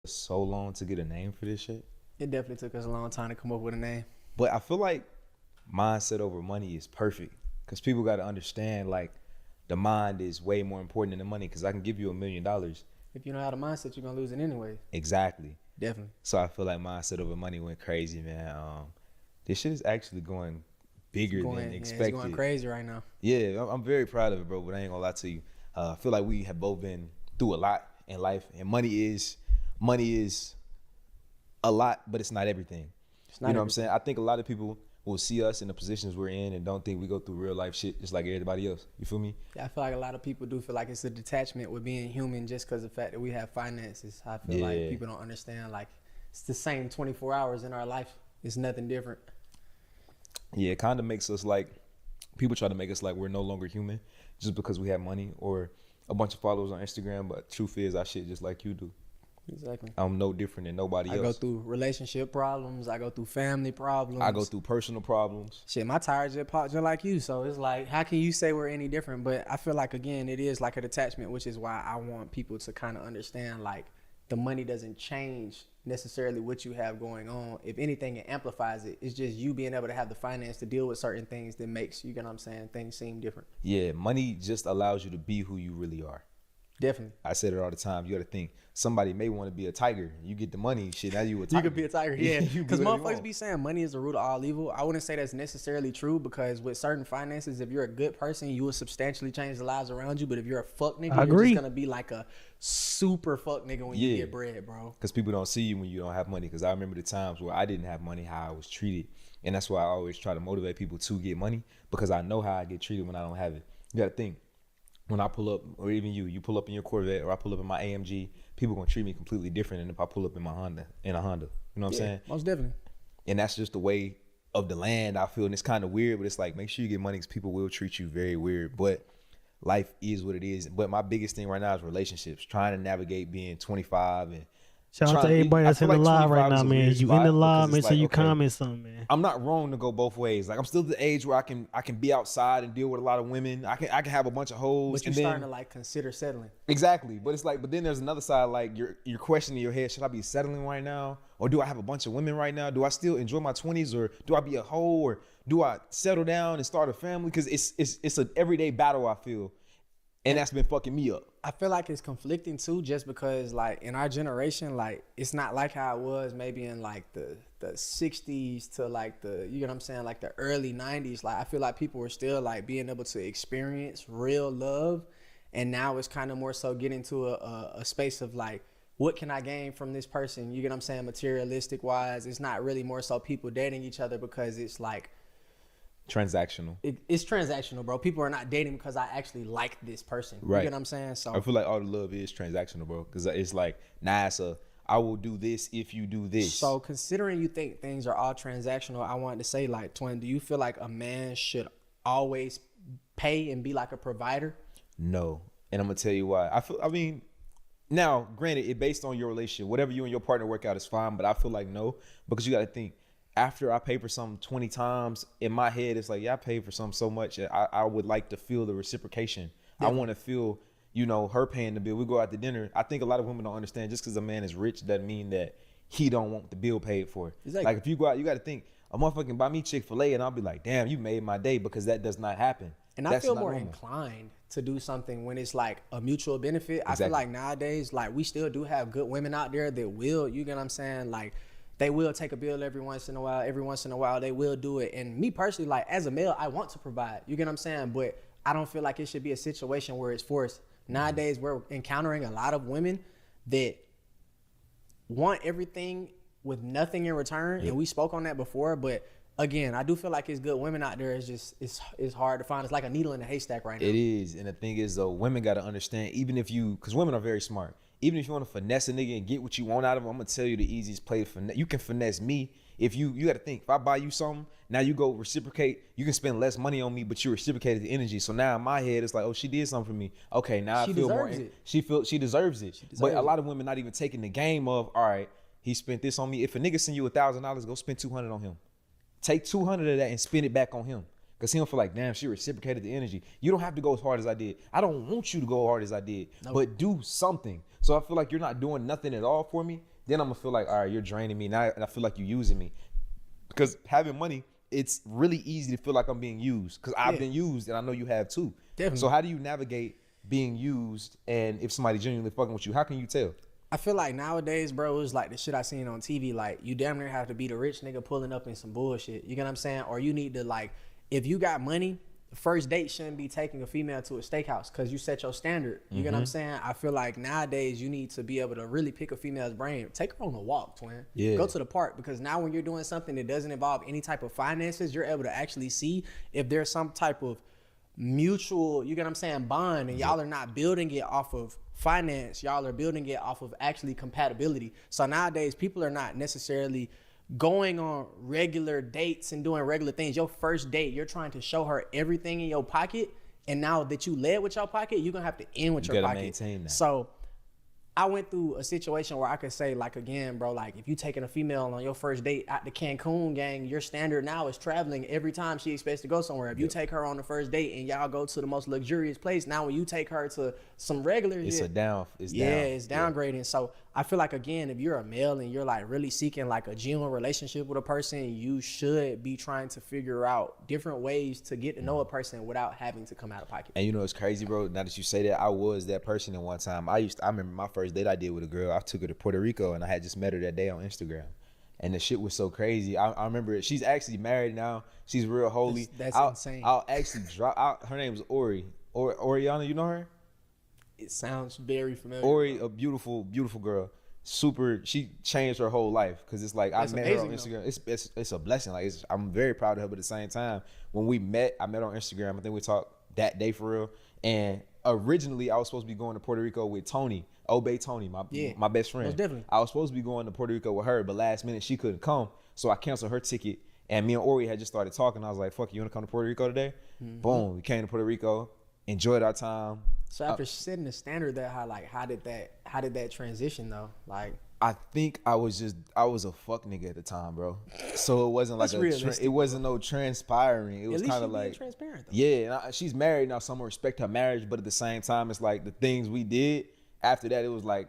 So long to get a name for this shit. It definitely took us a long time to come up with a name. But I feel like mindset over money is perfect because people got to understand like the mind is way more important than the money because I can give you $1,000,000. If you don't have the mindset, you're gonna lose it anyway. Exactly. Definitely. So I feel like mindset over money went crazy, man. This shit is actually going bigger than expected. It's going crazy right now. Yeah, I'm very proud of it, bro. But I ain't gonna lie to you. I feel like we have both been through a lot in life, and money is a lot, but it's not everything. It's not You know what I'm everything. saying? I think a lot of people will see us in the positions we're in and don't think we go through real life shit just like everybody else. You feel me? Yeah, I feel like a lot of people do feel like it's a detachment with being human just because of the fact that we have finances. I feel like Yeah. people don't understand like it's the same 24 hours in our life. It's nothing different. Yeah, it kind of makes us like people try to make us like we're no longer human just because we have money or a bunch of followers on Instagram. But truth is, I shit just like you do. Exactly. I'm no different than nobody I else. go through relationship problems. I go through family problems. I go through personal problems. Shit, my tires just popped just like you. So it's like, how can you say we're any different? But I feel like, again, it is like a detachment, which is why I want people to kind of understand, like, the money doesn't change necessarily what you have going on. If anything, it amplifies it. It's just you being able to have the finance to deal with certain things that makes, you get what I'm saying, things seem different. Yeah, money just allows you to be who you really are. Definitely. I said it all the time. You got to think somebody may want to be a tiger. You get the money, shit. Now you a tiger. You could be a tiger, yeah. You Because do whatever you motherfuckers want. be saying money is the root of all evil. I wouldn't say that's necessarily true because with certain finances, if you're a good person, you will substantially change the lives around you. But if you're a fuck nigga, I you're agree. just gonna be like a super fuck nigga when you Yeah. get bread, bro. Because people don't see you when you don't have money. Because I remember the times where I didn't have money, how I was treated. And that's why I always try to motivate people to get money because I know how I get treated when I don't have it. You got to think. When I pull up, or even you pull up in your Corvette, or I pull up in my AMG, people gonna treat me completely different than if I pull up in a Honda. You know what I'm saying? Most definitely. And that's just the way of the land, I feel. And it's kind of weird, but it's like, make sure you get money because people will treat you very weird. But life is what it is. But my biggest thing right now is relationships, trying to navigate being 25 and Shout out to trying- everybody I that's feel in the like live right 25 is now, a man. weird You in spot the live, because man, it's so like, you okay, comment something, man. I'm not wrong to go both ways. Like I'm still the age where I can be outside and deal with a lot of women. I can have a bunch of hoes. But you're and then, starting to like consider settling. exactly. But it's like, but then there's another side. Like you're questioning in your head: should I be settling right now, or do I have a bunch of women right now? Do I still enjoy my 20s, or do I be a hoe, or do I settle down and start a family? Because it's an everyday battle I feel, and that's been fucking me up. I feel like it's conflicting too, just because like in our generation, like it's not like how it was maybe in like the 60s to like you get what I'm saying, like the early 90s. Like I feel like people were still like being able to experience real love, and now it's kind of more so getting to a space of like, what can I gain from this person? You get what I'm saying, materialistic wise. It's not really more so people dating each other because it's like Transactional. it's transactional, bro. People are not dating because I actually like this person. Right. You get what I'm saying? So I feel like all the love is transactional, bro. Because it's like, nah, it's I will do this if you do this. So considering you think things are all transactional, I wanted to say, like, Twin, do you feel like a man should always pay and be like a provider? No. And I'm gonna tell you why. I mean, now, granted, it based on your relationship. Whatever you and your partner work out is fine, but I feel like no, because you gotta think, after I pay for something 20 times, in my head, it's like, yeah, I paid for something so much. I would like to feel the reciprocation. I want to feel, her paying the bill. We go out to dinner. I think a lot of women don't understand just because a man is rich doesn't mean that he don't want the bill paid for. Exactly. Like if you go out, you got to think, a motherfucker can buy me Chick-fil-A and I'll be like, damn, you made my day, because that does not happen. And I That's feel not more normal. inclined to do something when it's like a mutual benefit. I feel Exactly. like nowadays, like, we still do have good women out there that will, you get what I'm saying? Like, they will take a bill every once in a while. Every once in a while, they will do it. And me personally, like, as a male, I want to provide. You get what I'm saying? But I don't feel like it should be a situation where it's forced. Nowadays, we're encountering a lot of women that want everything with nothing in return. And we spoke on that before. But again, I do feel like it's good women out there. It's just, it's hard to find. It's like a needle in a haystack right now. It is. And the thing is, though, women got to understand, even if because women are very smart. Even if you want to finesse a nigga and get what you want out of him, I'm going to tell you the easiest play to finesse. You can finesse me. If you got to think, if I buy you something, now you go reciprocate, you can spend less money on me, but you reciprocated the energy. So now in my head, it's like, oh, she did something for me. Okay, now She I feel more. deserves it. She deserves it. But a lot of women not even taking the game of, all right, he spent this on me. If a nigga send you $1,000, go spend $200 on him. Take $200 of that and spend it back on him. because he don't feel like, damn, she reciprocated the energy. You don't have to go as hard as I did. I don't want you to go hard as I did, but do something. So I feel like you're not doing nothing at all for me. Then I'm gonna feel like, all right, you're draining me now, and I feel like you're using me. Because having money, it's really easy to feel like I'm being used. Because I've been used, and I know you have too. Definitely. So how do you navigate being used, and if somebody genuinely fucking with you, how can you tell? I feel like nowadays, bro, it's like the shit I seen on TV. Like, you damn near have to be the rich nigga pulling up in some bullshit. You get what I'm saying? Or you need to, like, if you got money, the first date shouldn't be taking a female to a steakhouse because you set your standard. You get what I'm saying? I feel like nowadays you need to be able to really pick a female's brain. Take her on a walk, twin. Yeah. Go to the park, because now when you're doing something that doesn't involve any type of finances, you're able to actually see if there's some type of mutual, you get what I'm saying, bond, and y'all are not building it off of finance, y'all are building it off of actually compatibility. So nowadays people are not necessarily going on regular dates and doing regular things. Your first date, you're trying to show her everything in your pocket, and now that you led with your pocket, you're gonna have to end with your gotta pocket. maintain that. So I went through a situation where I could say, like, again, bro, like, if you taking a female on your first date out the Cancun gang, your standard now is traveling every time she expects to go somewhere. If you take her on the first date and y'all go to the most luxurious place, now when you take her to some regular It's shit, it's downgrading. So I feel like, again, if you're a male and you're like really seeking like a genuine relationship with a person, you should be trying to figure out different ways to get to know a person without having to come out of pocket. And you know it's crazy, bro. Now that you say that, I was that person at one time. I remember my first date I did with a girl. I took her to Puerto Rico, and I had just met her that day on Instagram. And the shit was so crazy. I remember it. She's actually married now. She's real holy. That's insane. I'll actually drop out. Her name is Ori. Oriana, you know her? It sounds very familiar. Ori, a beautiful, beautiful girl. Super. She changed her whole life because it's like That's I met her on amazing, Instagram. It's a blessing. Like I'm very proud of her, but at the same time, when we met, I met her on Instagram. I think we talked that day for real. And originally, I was supposed to be going to Puerto Rico with Tony, Obey Tony, my best friend. Most definitely. I was supposed to be going to Puerto Rico with her, but last minute she couldn't come, so I canceled her ticket. And me and Ori had just started talking. I was like, "Fuck, you want to come to Puerto Rico today?" Boom, we came to Puerto Rico, enjoyed our time. So after setting the standard that high, like, how did that transition though? Like, I think I was a fuck nigga at the time, bro. So it wasn't like it wasn't no transpiring. It was kind of like transparent though. Yeah, and she's married now, so I'm gonna respect her marriage, but at the same time, it's like the things we did after that, it was like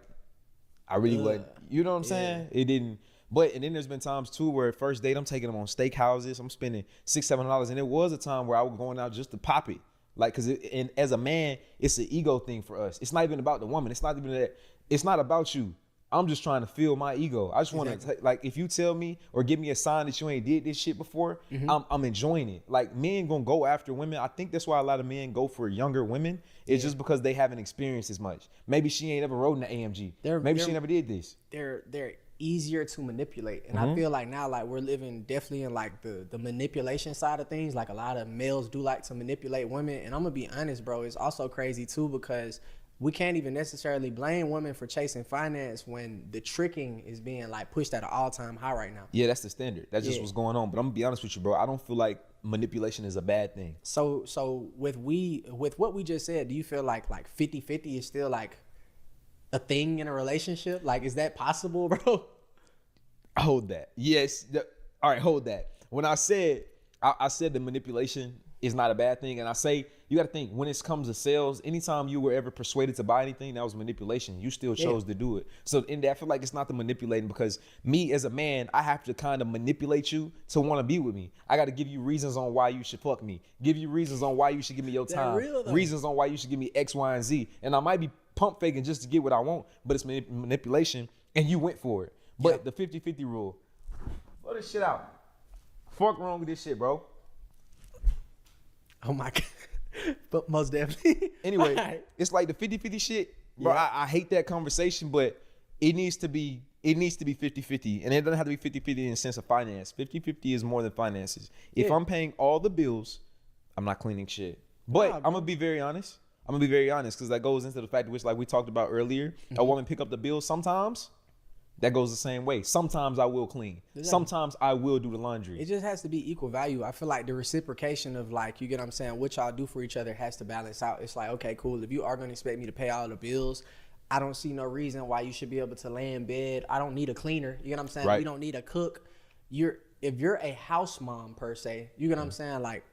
I really wasn't. You know what I'm saying? It didn't. But and then there's been times too where first date I'm taking them on steak houses. I'm spending $600-700, and it was a time where I was going out just to pop it. Like, and as a man, it's an ego thing for us. It's not even about the woman. It's not even that. It's not about you. I'm just trying to feel my ego. I just want to, like, if you tell me or give me a sign that you ain't did this shit before, I'm enjoying it. Like, men gonna go after women. I think that's why a lot of men go for younger women. It's just because they haven't experienced as much. Maybe she ain't ever rode in the AMG. Maybe she never did this. They're easier to manipulate, and I feel like now, like, we're living definitely in like the manipulation side of things. Like, a lot of males do like to manipulate women, and I'm gonna be honest, bro, it's also crazy too, because we can't even necessarily blame women for chasing finance when the tricking is being like pushed at an all-time high right now. Yeah, that's the standard. That's just what's going on. But I'm gonna be honest with you, bro. I don't feel like manipulation is a bad thing. So with what we just said, do you feel like 50-50 is still like a thing in a relationship? Like, is that possible, bro? Hold that. Yes. All right, hold that. When I said the manipulation is not a bad thing, and I say you got to think, when it comes to sales, anytime you were ever persuaded to buy anything, that was manipulation. You still chose to do it. So in that, I feel like it's not the manipulating, because me as a man, I have to kind of manipulate you to want to be with me. I got to give you reasons on why you should fuck me. Give you reasons on why you should give me your time. Reasons on why you should give me X, Y, and Z. And I might be pump faking just to get what I want, but it's manipulation, and you went for it. But the 50-50 rule, blow this shit out. Fuck wrong with this shit, bro. Oh my God. But most definitely. Anyway, it's like the 50-50 shit, bro. I hate that conversation, but it needs to be 50-50. And it doesn't have to be 50-50 in the sense of finance. 50-50 is more than finances. If I'm paying all the bills, I'm not cleaning shit. But I'm gonna be very honest. Because that goes into the fact which, like we talked about earlier, a woman pick up the bills sometimes. That goes the same way. Sometimes I will clean. Exactly. Sometimes I will do the laundry. It just has to be equal value. I feel like the reciprocation of, like, you get what I'm saying, what y'all do for each other has to balance out. It's like, okay, cool. If you are going to expect me to pay all the bills, I don't see no reason why you should be able to lay in bed. I don't need a cleaner. You get what I'm saying? Right. You don't need a cook. If you're a house mom per se, you get what I'm saying? Like,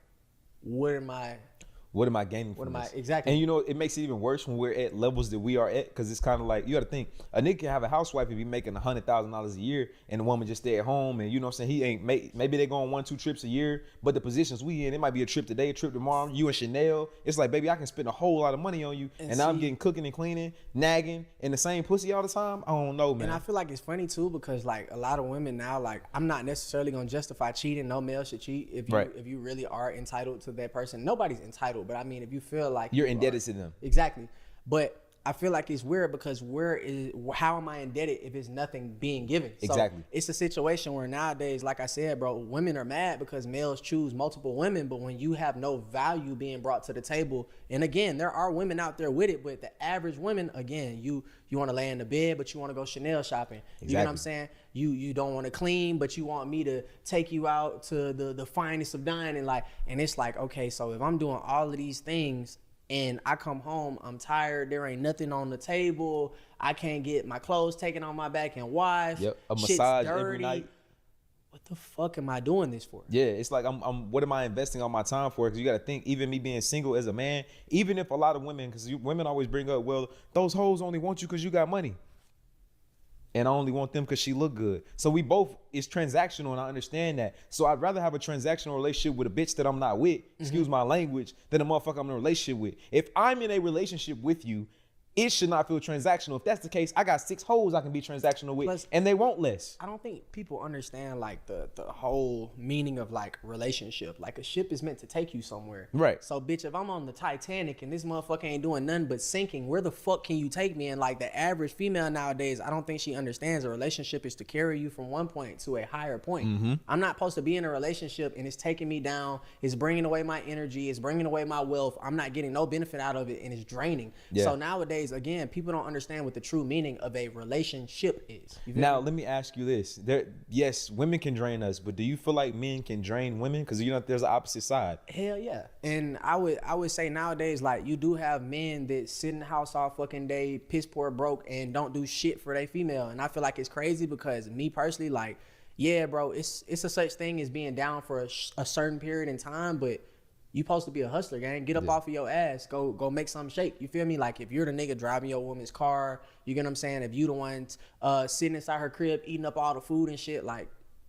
what am I gaining from this? exactly? And you know, it makes it even worse when we're at levels that we are at, because it's kind of like, you got to think, a nigga can have a housewife and be making $100,000 a year, and the woman just stay at home, and you know what I'm saying, he ain't maybe they go on 1-2 trips a year, but the positions we in, it might be a trip today, a trip tomorrow, you and Chanel, it's like, baby, I can spend a whole lot of money on you, and now I'm getting cooking and cleaning, nagging, and the same pussy all the time. I don't know, man. And I feel like it's funny too, because like a lot of women now, like, I'm not necessarily gonna justify cheating. No male should cheat if you really are entitled to that person. Nobody's entitled, but I mean, if you feel like you're indebted to them. Exactly. But I feel like it's weird, because how am I indebted if it's nothing being given? So Exactly. it's a situation where nowadays, like I said, bro, women are mad because males choose multiple women, but when you have no value being brought to the table, and again, there are women out there with it, but the average women, again, you want to lay in the bed, but you want to go Chanel shopping. Exactly. You know what I'm saying? You don't want to clean, but you want me to take you out to the finest of dining, like, and it's like, okay, so if I'm doing all of these things, and I come home, I'm tired, there ain't nothing on the table, I can't get my clothes taken on my back and washed. Yep, a shit's massage dirty. every night. What the fuck am I doing this for? Yeah, it's like, I'm what am I investing all my time for? Because you got to think, even me being single as a man, even if a lot of women, because women always bring up, well, those hoes only want you because you got money, and I only want them because she look good. So we both, it's transactional, and I understand that. So I'd rather have a transactional relationship with a bitch that I'm not with, excuse my language, than a motherfucker I'm in a relationship with. If I'm in a relationship with you, it should not feel transactional. If that's the case, I got 6 hoes I can be transactional with. Plus, and they want less. I don't think people understand like the whole meaning of like relationship. Like a ship is meant to take you somewhere. Right. So bitch, if I'm on the Titanic and this motherfucker ain't doing nothing but sinking, where the fuck can you take me? And like the average female nowadays, I don't think she understands a relationship is to carry you from one point to a higher point. I'm not supposed to be in a relationship and it's taking me down. It's bringing away my energy. It's bringing away my wealth. I'm not getting no benefit out of it, and it's draining. Yeah. So nowadays, again, people don't understand what the true meaning of a relationship is. Now, let me ask you this. Yes, women can drain us, but do you feel like men can drain women? Because you know there's an opposite side. Hell yeah. And I would say nowadays, like, you do have men that sit in the house all fucking day, piss poor broke, and don't do shit for their female. And I feel like it's crazy, because me personally, like, yeah, bro, it's a such thing as being down for a certain period in time, but you supposed to be a hustler, gang. Get up off of your ass. Go make something shake. You feel me? Like, if you're the nigga driving your woman's car, you get what I'm saying? If you the one sitting inside her crib eating up all the food and shit, like,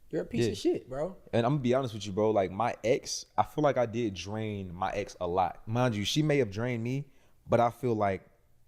you're a piece of shit, bro. And I'm gonna be honest with you, bro. Like, my ex, I feel like I did drain my ex a lot. Mind you, she may have drained me, but I feel like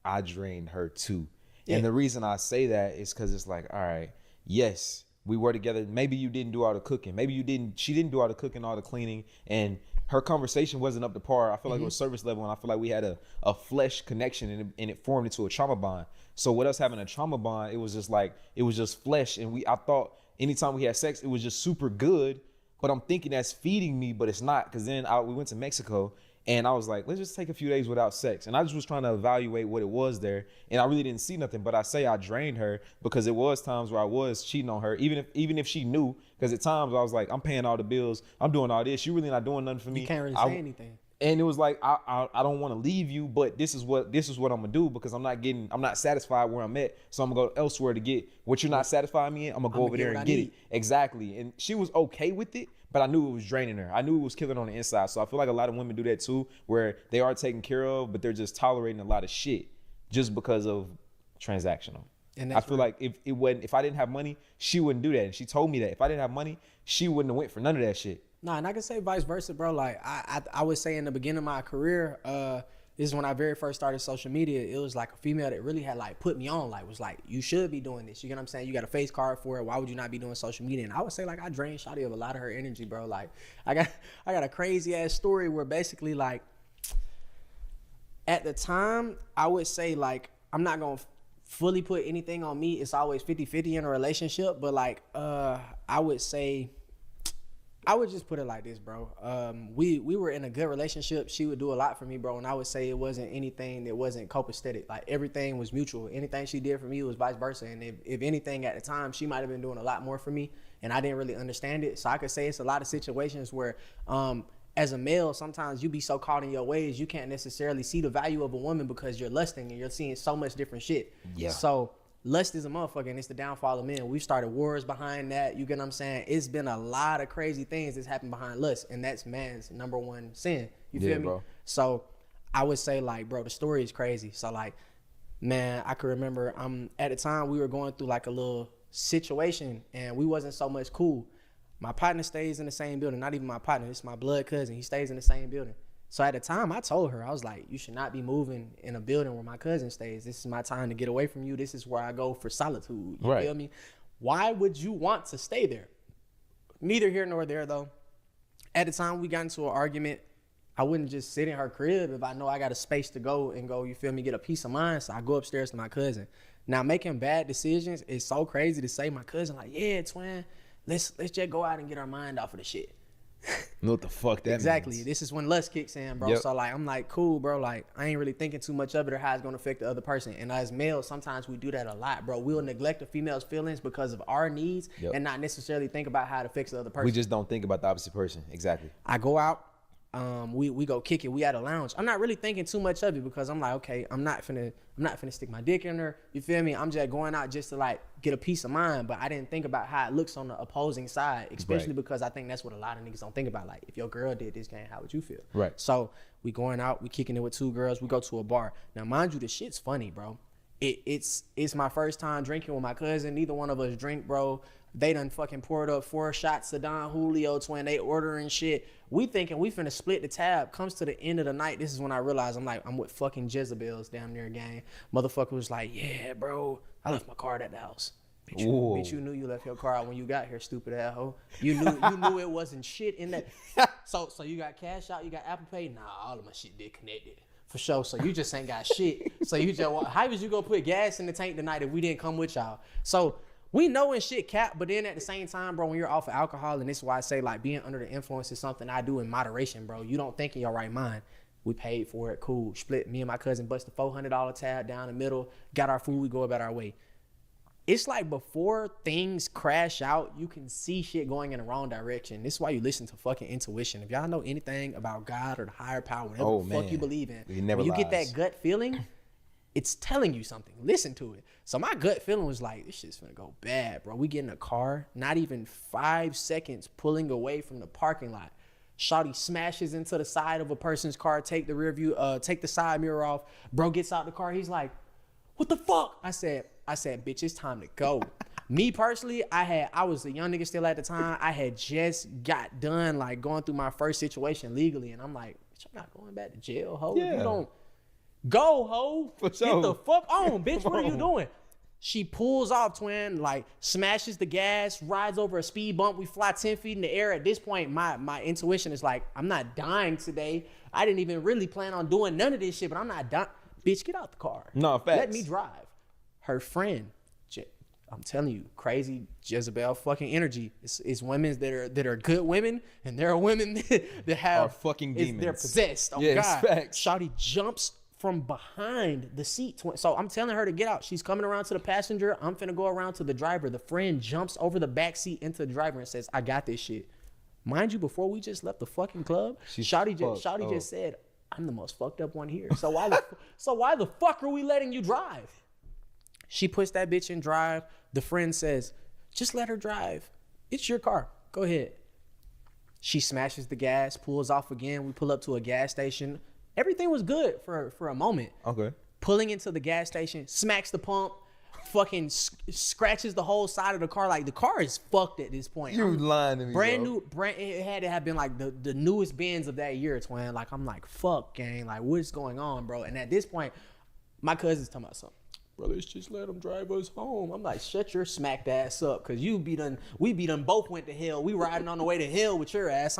I drained her too. Yeah. And the reason I say that is because it's like, all right, yes, we were together. Maybe you didn't do all the cooking. Maybe she didn't do all the cooking, all the cleaning, and her conversation wasn't up to par. I feel like it was service level, and I feel like we had a flesh connection, and it formed into a trauma bond. So with us having a trauma bond, it was just flesh, and I thought anytime we had sex, it was just super good. But I'm thinking that's feeding me, but it's not, because then we went to Mexico, and I was like, let's just take a few days without sex. And I just was trying to evaluate what it was there, and I really didn't see nothing. But I say I drained her because it was times where I was cheating on her, even if she knew. Because at times I was like, I'm paying all the bills, I'm doing all this, you really not doing nothing for me. You can't really say anything. And it was like, I don't want to leave you, but this is what I'm gonna do, because I'm not satisfied where I'm at, so I'm gonna go elsewhere to get what you're not satisfying me in. I'm gonna go over there and get it. Exactly. And she was okay with it, but I knew it was draining her. I knew it was killing her on the inside. So I feel like a lot of women do that too, where they are taken care of, but they're just tolerating a lot of shit just because of transactional. And I feel like if I didn't have money, she wouldn't do that. And she told me that if I didn't have money, she wouldn't have went for none of that shit. Nah, and I can say vice versa, bro. Like, I would say in the beginning of my career, this is when I very first started social media. It was like a female that really had like put me on, like was like, you should be doing this. You get what I'm saying? You got a face card for it. Why would you not be doing social media? And I would say like I drained Shawty of a lot of her energy, bro. Like I got a crazy ass story where basically like at the time I would say like I'm not gonna fully put anything on me. It's always 50-50 in a relationship, but like I would say I would just put it like this, bro. We were in a good relationship. She would do a lot for me, bro. And I would say it wasn't anything that wasn't copacetic. Like everything was mutual. Anything she did for me was vice versa. And if anything at the time, she might have been doing a lot more for me, and I didn't really understand it. So I could say it's a lot of situations where as a male, sometimes you be so caught in your ways, you can't necessarily see the value of a woman because you're lusting and you're seeing so much different shit. Yeah. So lust is a motherfucker, and it's the downfall of men. We've started wars behind that. You get what I'm saying? It's been a lot of crazy things that's happened behind lust, and that's man's number one sin. You feel me? Bro. So I would say, like, bro, the story is crazy. So, like, man, I could remember at the time we were going through like a little situation, and we wasn't so much cool. My partner stays in the same building. Not even my partner, it's my blood cousin. He stays in the same building. So at the time, I told her, I was like, you should not be moving in a building where my cousin stays. This is my time to get away from you. This is where I go for solitude. You feel me? Why would you want to stay there? Neither here nor there, though. At the time, we got into an argument. I wouldn't just sit in her crib if I know I got a space to go and go, you feel me, get a peace of mind. So I go upstairs to my cousin. Now, making bad decisions is so crazy to say. My cousin like, yeah, twin, let's just go out and get our mind off of the shit. Know what the fuck that exactly means. This is when lust kicks in, bro. So like, I'm like, cool, bro, like I ain't really thinking too much of it or how it's gonna affect the other person. And as males, sometimes we do that a lot, bro. We'll neglect the female's feelings because of our needs and not necessarily think about how it affects the other person. We just don't think about the opposite person. Exactly. I go out, we go kick it. We at a lounge. I'm not really thinking too much of it because I'm like, okay, I'm not finna stick my dick in her. You feel me? I'm just going out just to like get a peace of mind. But I didn't think about how it looks on the opposing side, especially because I think that's what a lot of niggas don't think about. Like, if your girl did this game, how would you feel? Right. So we going out, we kicking it with two girls. We go to a bar. Now, mind you, the shit's funny, bro. It's my first time drinking with my cousin. Neither one of us drink, bro. They done fucking poured up 4 shots of Don Julio, twin. They ordering shit. We thinking we finna split the tab. Comes to the end of the night. This is when I realized I'm with fucking Jezebels down there, gang. Motherfucker was like, yeah, bro, I left my card at the house. Bitch, you knew you left your car out when you got here, stupid asshole. You knew it wasn't shit in that. So you got cash out, you got Apple Pay? Nah, all of my shit disconnected. For sure. So you just ain't got shit. So you just, how was you gonna put gas in the tank tonight if we didn't come with y'all? So we know when shit cap, but then at the same time, bro, when you're off of alcohol, and this is why I say, like, being under the influence is something I do in moderation, bro. You don't think in your right mind. We paid for it, cool. Split, me and my cousin bust the $400 tab down the middle, got our food, we go about our way. It's like before things crash out, you can see shit going in the wrong direction. This is why you listen to fucking intuition. If y'all know anything about God or the higher power, whatever the fuck you believe in, when you get that gut feeling, it's telling you something. Listen to it. So my gut feeling was like, this shit's gonna go bad, bro. We get in a car, not even 5 seconds pulling away from the parking lot. Shawty smashes into the side of a person's car, take the rear view, take the side mirror off. Bro gets out the car. He's like, what the fuck? I said, bitch, it's time to go. Me personally, I was a young nigga still at the time. I had just got done like going through my first situation legally, and I'm like, bitch, I'm not going back to jail, ho. Yeah. If you don't go, ho. For sure. Get the fuck on, bitch. What are you doing? She pulls off, twin, like smashes the gas, rides over a speed bump. We fly 10 feet in the air. At this point, my intuition is like, I'm not dying today. I didn't even really plan on doing none of this shit, but I'm not dying. Bitch, get out the car. No, facts. Let me drive. Her friend, I'm telling you, crazy Jezebel fucking energy. It's women that are good women, and there are women that have are fucking demons. They're possessed. Oh yes, God. Facts. Shawty jumps from behind the seat. So I'm telling her to get out. She's coming around to the passenger. I'm finna go around to the driver. The friend jumps over the back seat into the driver and says, I got this shit. Mind you, before we just left the fucking club, Shawty just said, I'm the most fucked up one here. So why the fuck are we letting you drive? She puts that bitch in drive. The friend says, just let her drive. It's your car. Go ahead. She smashes the gas, pulls off again. We pull up to a gas station. Everything was good for a moment. Okay. Pulling into the gas station, smacks the pump, fucking scratches the whole side of the car. Like, the car is fucked at this point. You lying to me, brand new. It had to have been like the newest Benz of that year, twin. Like, I'm like, fuck, gang. Like, what's going on, bro? And at this point, my cousin's talking about something. Bro, let's just let him drive us home. I'm like, shut your smacked ass up, cause we both went to hell. We riding on the way to hell with your ass.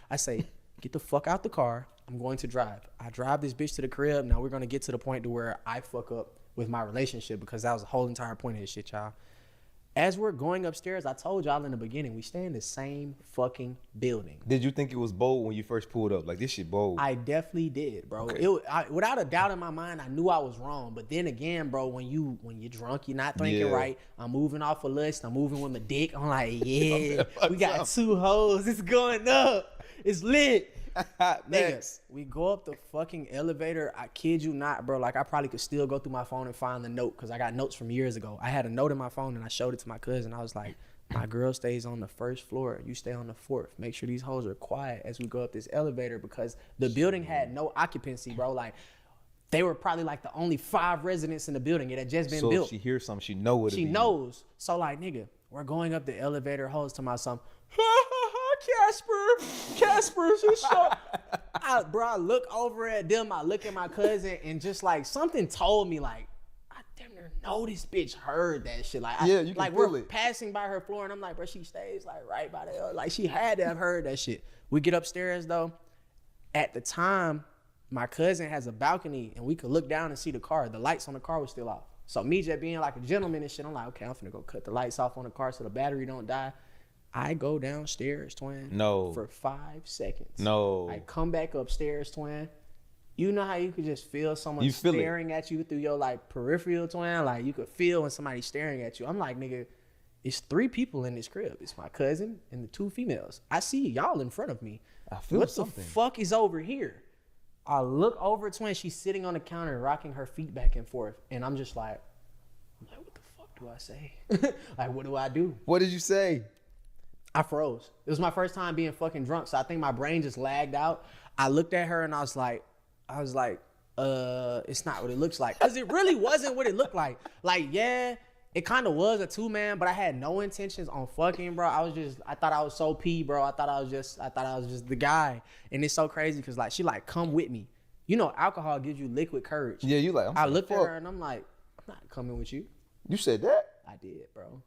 I say, get the fuck out the car. I'm going to drive. I drive this bitch to the crib. Now we're gonna get to the point to where I fuck up with my relationship, because that was the whole entire point of this shit, y'all. As we're going upstairs, I told y'all in the beginning, we stay in the same fucking building. Did you think it was bold when you first pulled up? Like, this shit bold. I definitely did, bro. Okay. Without a doubt in my mind, I knew I was wrong. But then again, bro, when you're drunk, you're not thinking right. I'm moving off a list. I'm moving with my dick. I'm like, yeah, we got 2 hoes. It's going up. It's lit. Nigga, Next. we go up the fucking elevator. I kid you not, bro. Like, I probably could still go through my phone and find the note because I got notes from years ago. I had a note in my phone and I showed it to my cousin. I was like, my girl stays on the first floor. You stay on the fourth. Make sure these hoes are quiet as we go up this elevator because the building had no occupancy, bro. Like, they were probably like the only 5 residents in the building. It had just been So built. if she hears something, she know what it She be. knows. So, like, nigga, we're going up the elevator. Hoes to my son. Casper, just so. I look over at them. I look at my cousin, and just like something told me, like, I damn near know this bitch heard that shit. Like, Yeah, you can like feel we're it. passing by her floor, and I'm like, bro, she stays like right by the like she had to have heard that shit. We get upstairs though. At the time, my cousin has a balcony, and we could look down and see the car. The lights on the car were still off. So me just being like a gentleman and shit, I'm like, okay, I'm finna go cut the lights off on the car so the battery don't die. I go downstairs, twin. No. For 5 seconds. No. I come back upstairs, twin. You know how you could just feel someone You feel it. staring at you through your like peripheral, twin? Like you could feel when somebody's staring at you. I'm like, nigga, it's 3 people in this crib. It's my cousin and the 2 females. I see y'all in front of me. I feel what something. the fuck is over here? I look over, twin. She's sitting on the counter, rocking her feet back and forth, and I'm just like, what the fuck do I say? Like, what do I do? What did you say? I froze. It was my first time being fucking drunk, so I think my brain just lagged out. I looked at her and I was like, it's not what it looks like. Cause it really wasn't what it looked like. Like, yeah, it kind of was a 2-man, but I had no intentions on fucking, bro. I thought I was so P, bro. I thought I was just the guy. And it's so crazy cause like, she like, come with me. You know, alcohol gives you liquid courage. Yeah, you like, I looked at her and I'm like, I'm not coming with you. You said that? I did, bro.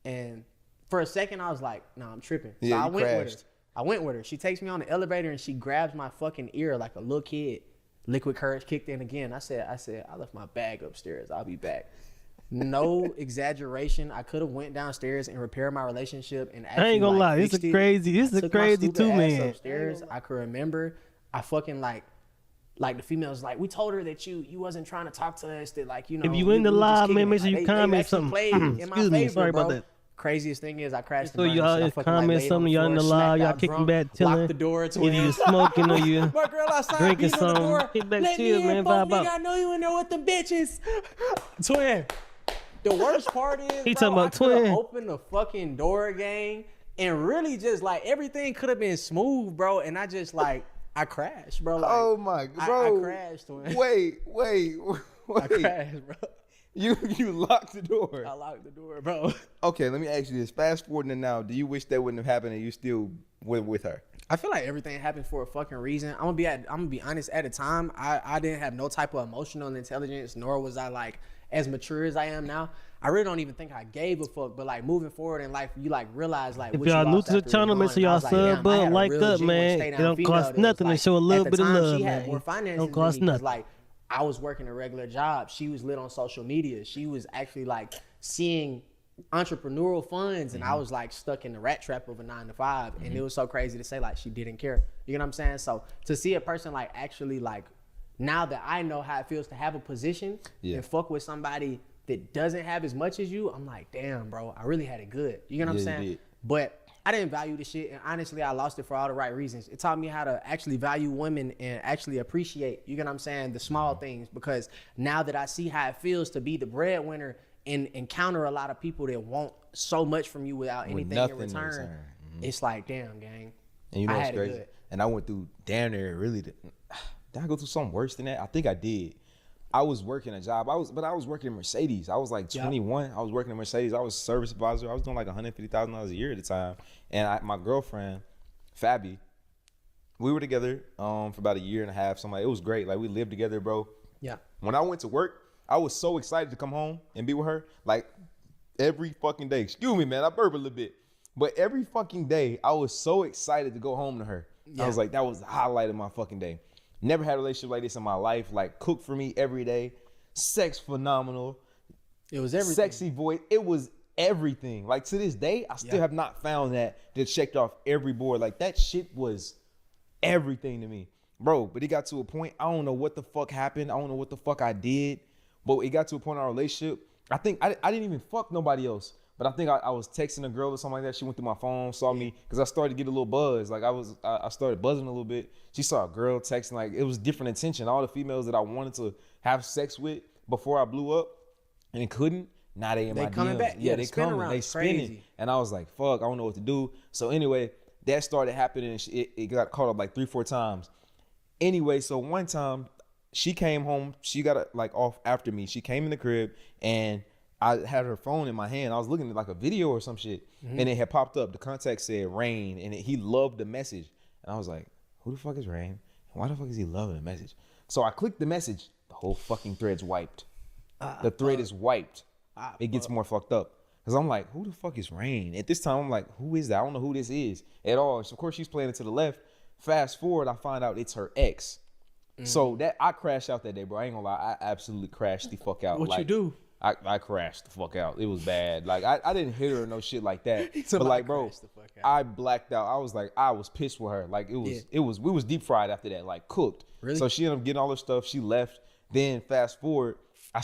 And for a second, I was like, nah, I'm tripping. So Yeah, I you went with her. crashed. I went with her. She takes me on the elevator and she grabs my fucking ear like a little kid. Liquid courage kicked in again. I said, I left my bag upstairs. I'll be back. No exaggeration. I could have went downstairs and repaired my relationship and actually, I ain't gonna lie, fixed this is it. crazy. This is Took a my crazy stupid ass 2-man. upstairs. I could remember. I fucking like the females like, we told her that you wasn't trying to talk to us. That like, you know, If you in the we just live, kicking man, it. make sure you They comment actually something. played in my Excuse me, favor, sorry about bro. that. Craziest thing is I crashed So the y'all burn, just fucking, comment laid on something, the y'all in the floor, live, smacked y'all out kicking drunk, back, chilling. locked the door to Either you him. smoking or you My girl outside drinking beating on the something. door. Kick back, Let chill, me in, man, fuck, vibe nigga, out. I know you in there with them bitches. Twin. The worst part is, He bro, talking about I could have twin. opened the fucking door again and really just like everything could have been smooth, bro. And I just like I crashed, bro. Like, Oh my bro. I crashed, twin. Wait. I crashed, bro. You locked the door. I locked the door, bro. Okay, let me ask you this. Fast forward to now, do you wish that wouldn't have happened and you still went with her? I feel like everything happened for a fucking reason. I'm gonna be honest. At the time, I didn't have no type of emotional intelligence, nor was I like as mature as I am now. I really don't even think I gave a fuck. But like moving forward in life, you like realize like If what you y'all new lost to the after channel, it's make gone. sure And I y'all was like, damn, sub I up, had a like real up, genuine man. stay It down don't female cost that was, nothing to like, show a little at bit the of time, love, she had man. more finances Don't cost than me, 'cause, nothing. like I was working a regular job. She was lit on social media. She was actually like seeing entrepreneurial funds, and I was like stuck in the rat trap of a 9-to-5, and it was so crazy to say like she didn't care. You know what I'm saying? So to see a person like actually like now that I know how it feels to have a position and fuck with somebody that doesn't have as much as you, I'm like, damn, bro, I really had it good. You know what I'm Yeah, you saying? did. But I didn't value the shit, and honestly, I lost it for all the right reasons. It taught me how to actually value women and actually appreciate, you get what I'm saying, the small things, because now that I see how it feels to be the breadwinner and encounter a lot of people that want so much from you without anything in nothing in return, return. it's like, damn, gang. And you know I what's had it crazy? good. And I went through damn near really. Did I go through something worse than that? I think I did. I was working a job. I was working in Mercedes. I was like 21. I was working in Mercedes. I was a service advisor. I was doing like $150,000 a year at the time. And my girlfriend, Fabi, we were together for about a year and a half. Something like, it was great. Like we lived together, bro. Yeah. When I went to work, I was so excited to come home and be with her. Like every fucking day. Excuse me, man. I burp a little bit. But every fucking day, I was so excited to go home to her. I was like, that was the highlight of my fucking day. Never had a relationship like this in my life. Like cook for me every day. Sex phenomenal. It was everything. Sexy voice. It was everything. Like to this day, I still have not found that checked off every board. Like that shit was everything to me. Bro, but it got to a point, I don't know what the fuck happened. I don't know what the fuck I did. But it got to a point in our relationship I think I didn't even fuck nobody else. But I think I was texting a girl or something like that. She went through my phone, saw me, because I started to get a little buzz. Like I started buzzing a little bit. She saw a girl texting, like it was different intention. All the females that I wanted to have sex with before I blew up and couldn't, now they in my coming DMs. back. Yeah, Yeah, they the spin coming, around they is spinning. crazy. And I was like, fuck, I don't know what to do. So anyway, that started happening. And it got caught up like 3-4 times. Anyway, so one time she came home. She got like off after me. She came in the crib and I had her phone in my hand. I was looking at like a video or some shit, and it had popped up. The contact said Rain, and he loved the message. And I was like, who the fuck is Rain? Why the fuck is he loving the message? So I clicked the message. The whole fucking thread's wiped. The thread is wiped. It gets more fucked up. Because I'm like, who the fuck is Rain? At this time, I'm like, who is that? I don't know who this is at all. So of course, she's playing it to the left. Fast forward, I find out it's her ex. So that I crashed out that day, bro. I ain't gonna lie. I absolutely crashed the fuck out. What you do? I crashed the fuck out. It was bad. Like I didn't hit her or no shit like that. So But I like, bro, crashed the fuck out. I blacked out. I was pissed with her. Like we was deep fried after that, like cooked. Really? So she ended up getting all her stuff. She left. Then fast forward, I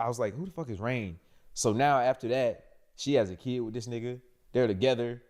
was like, who the fuck is Rain? So now after that, she has a kid with this nigga. They're together,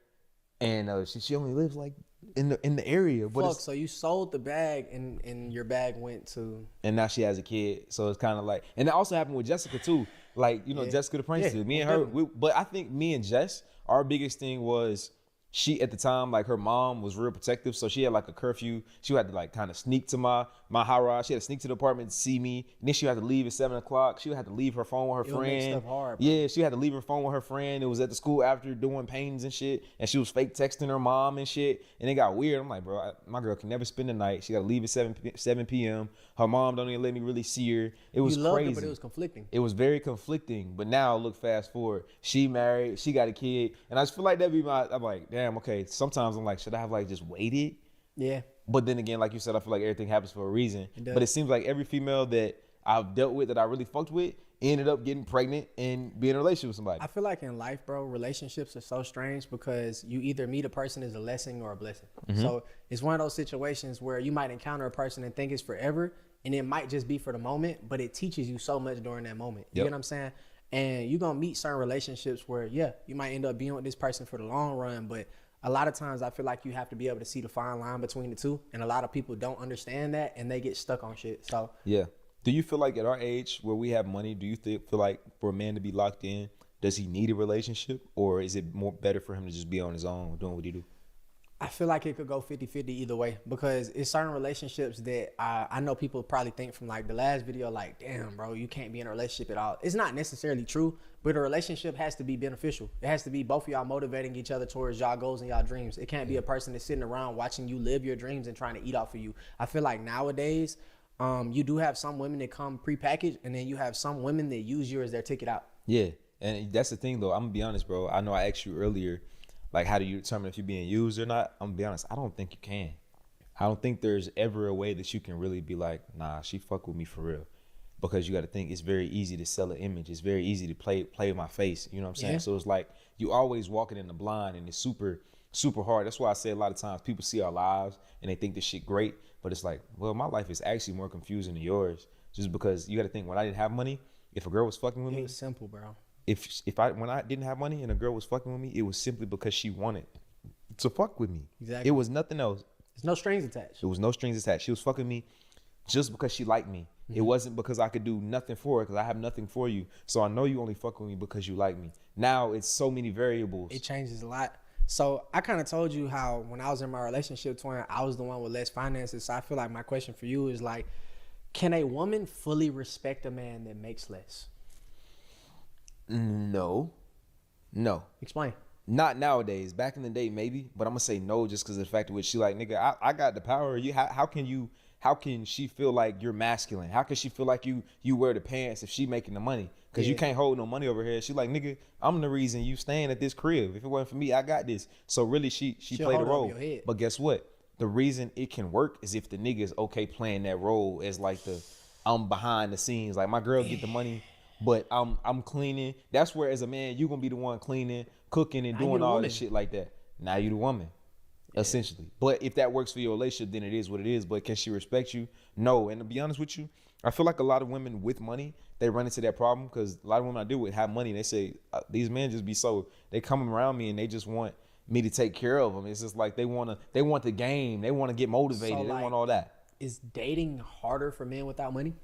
and she only lives like in the area. But Fuck, so you sold the bag and your bag went to... and now she has a kid, so it's kind of like, and that also happened with Jessica too. Like, you know, Jessica the prankster. Me and her, but I think me and Jess, our biggest thing was she at the time, like her mom was real protective, so she had like a curfew. She had to like kind of sneak to my high rise. She had to sneak to the apartment to see me. And then she had to leave at 7 o'clock. She had to leave her phone with her It'll make friend. stuff hard, bro. Yeah, she had to leave her phone with her friend. It was at the school after doing paintings and shit, and she was fake texting her mom and shit. And it got weird. I'm like, bro, my girl can never spend the night. She got to leave at 7 p.m. Her mom don't even let me really see her. It was You loved crazy. it, but it was conflicting. It was very conflicting, but now look, fast forward, she married, she got a kid, and I just feel like that'd be I'm like, damn, okay. Sometimes I'm like, should I have like just waited? Yeah. But then again, like you said, I feel like everything happens for a reason. does. But it seems like every female that I've dealt with that I really fucked with ended up getting pregnant and being in a relationship with somebody. I feel like in life, bro, relationships are so strange because you either meet a person as a lesson or a blessing. So it's one of those situations where you might encounter a person and think it's forever, and it might just be for the moment, but it teaches you so much during that moment. You Yep. get what I'm saying? And you're going to meet certain relationships where, yeah, you might end up being with this person for the long run, but a lot of times I feel like you have to be able to see the fine line between the two, and a lot of people don't understand that, and they get stuck on shit. So Yeah. Do you feel like at our age where we have money, do you feel like for a man to be locked in, does he need a relationship, or is it more better for him to just be on his own doing what he do? I feel like it could go 50-50 either way, because it's certain relationships that I know people probably think from like the last video, like, damn, bro, you can't be in a relationship at all. It's not necessarily true, but a relationship has to be beneficial. It has to be both of y'all motivating each other towards y'all goals and y'all dreams. It can't be a person that's sitting around watching you live your dreams and trying to eat off of you. I feel like nowadays, you do have some women that come prepackaged, and then you have some women that use you as their ticket out. Yeah. And that's the thing though. I'm gonna be honest, bro. I know I asked you earlier, like, how do you determine if you're being used or not? I'm gonna be honest. I don't think you can. I don't think there's ever a way that you can really be like, nah, she fuck with me for real. Because you got to think it's very easy to sell an image. It's very easy to play my face. You know what I'm saying? Yeah. So it's like you always walking in the blind, and it's super, super hard. That's why I say a lot of times people see our lives and they think this shit great, but it's like, well, my life is actually more confusing than yours. Just because you got to think, when I didn't have money, if a girl was fucking with It me, was simple, bro. when I didn't have money and a girl was fucking with me, it was simply because she wanted to fuck with me. Exactly. It was nothing else. There's no strings attached. There was no strings attached. She was fucking me just because she liked me. It wasn't because I could do nothing for her, because I have nothing for you. So I know you only fuck with me because you like me. Now it's so many variables. It changes a lot. So I kind of told you how when I was in my relationship, twin, I was the one with less finances. So I feel like my question for you is like, can a woman fully respect a man that makes less? No. Explain. Not nowadays. Back in the day, maybe. But I'm gonna say no just because of the fact of which she like, nigga, I got the power. How can she feel like you're masculine? How can she feel like you wear the pants if she making the money? Because you can't hold no money over here. She like, nigga, I'm the reason you staying at this crib. If it wasn't for me, I got this. So really, she She'll played a hold it over role. your head. But guess what? The reason it can work is if the nigga is okay playing that role as like I'm behind the scenes. Like, my girl get the money, but I'm cleaning. That's where, as a man, you gonna be the one cleaning, cooking, and Now you doing the all woman. this shit like that. Now you the woman. Essentially. But if that works for your relationship, then it is what it is. But can she respect you? No. And to be honest with you, I feel like a lot of women with money, they run into that problem because a lot of women I deal with have money. And they say these men just be so they come around me and they just want me to take care of them. It's just like they want the game, they want to get motivated, So, they like, want all that. Is dating harder for men without money?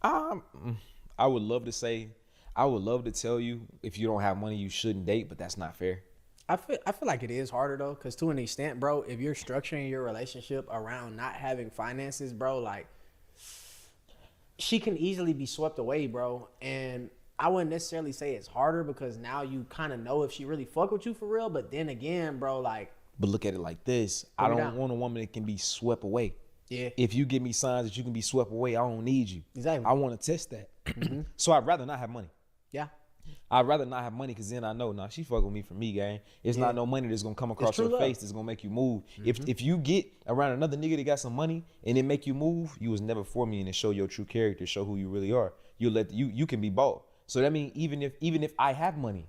I would love to say, I would love to tell you if you don't have money you shouldn't date, but that's not fair. I feel like it is harder though, because to an extent, bro, if you're structuring your relationship around not having finances, bro, like she can easily be swept away, bro. And I wouldn't necessarily say it's harder because now you kind of know if she really fuck with you for real. But then again, bro, like. But look at it like this: I don't want a woman that can be swept away. Yeah. If you give me signs that you can be swept away, I don't need you. Exactly. I want to test that. So I'd rather not have money. Yeah. I'd rather not have money because then I know, nah, she fuck with me for me, gang. It's not no money that's gonna come across your face that's gonna make you move. If you get around another nigga that got some money and it make you move, you was never for me and it show your true character, show who you really are. You can be bought. So that means even if I have money,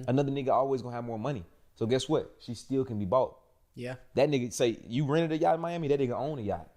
another nigga always gonna have more money. So guess what? She still can be bought. Yeah. That nigga say you rented a yacht in Miami, that nigga own a yacht.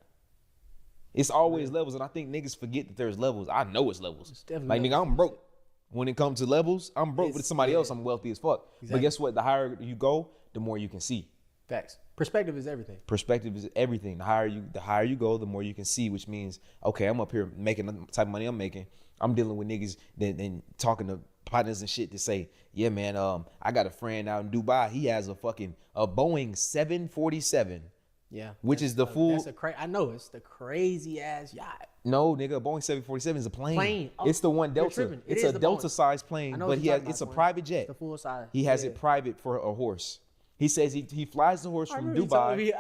It's always levels, and I think niggas forget that there's levels. I know it's levels. Like nigga, I'm broke. When it comes to levels, I'm broke. With somebody else, I'm wealthy as fuck. Exactly. But guess what? The higher you go, the more you can see. Facts. Perspective is everything. Perspective is everything. The higher you go, the more you can see. Which means, okay, I'm up here making the type of money I'm making. I'm dealing with niggas then talking to partners and shit to say, yeah, man, I got a friend out in Dubai. He has a Boeing 747. Yeah, which is the full. I know it's the crazy ass yacht. No, nigga, a Boeing 747 is a plane. Oh, it's the one Delta. It's a Delta size plane, but it's a private jet. It's the full size. He has it private for a horse. He says he flies the horse from Dubai.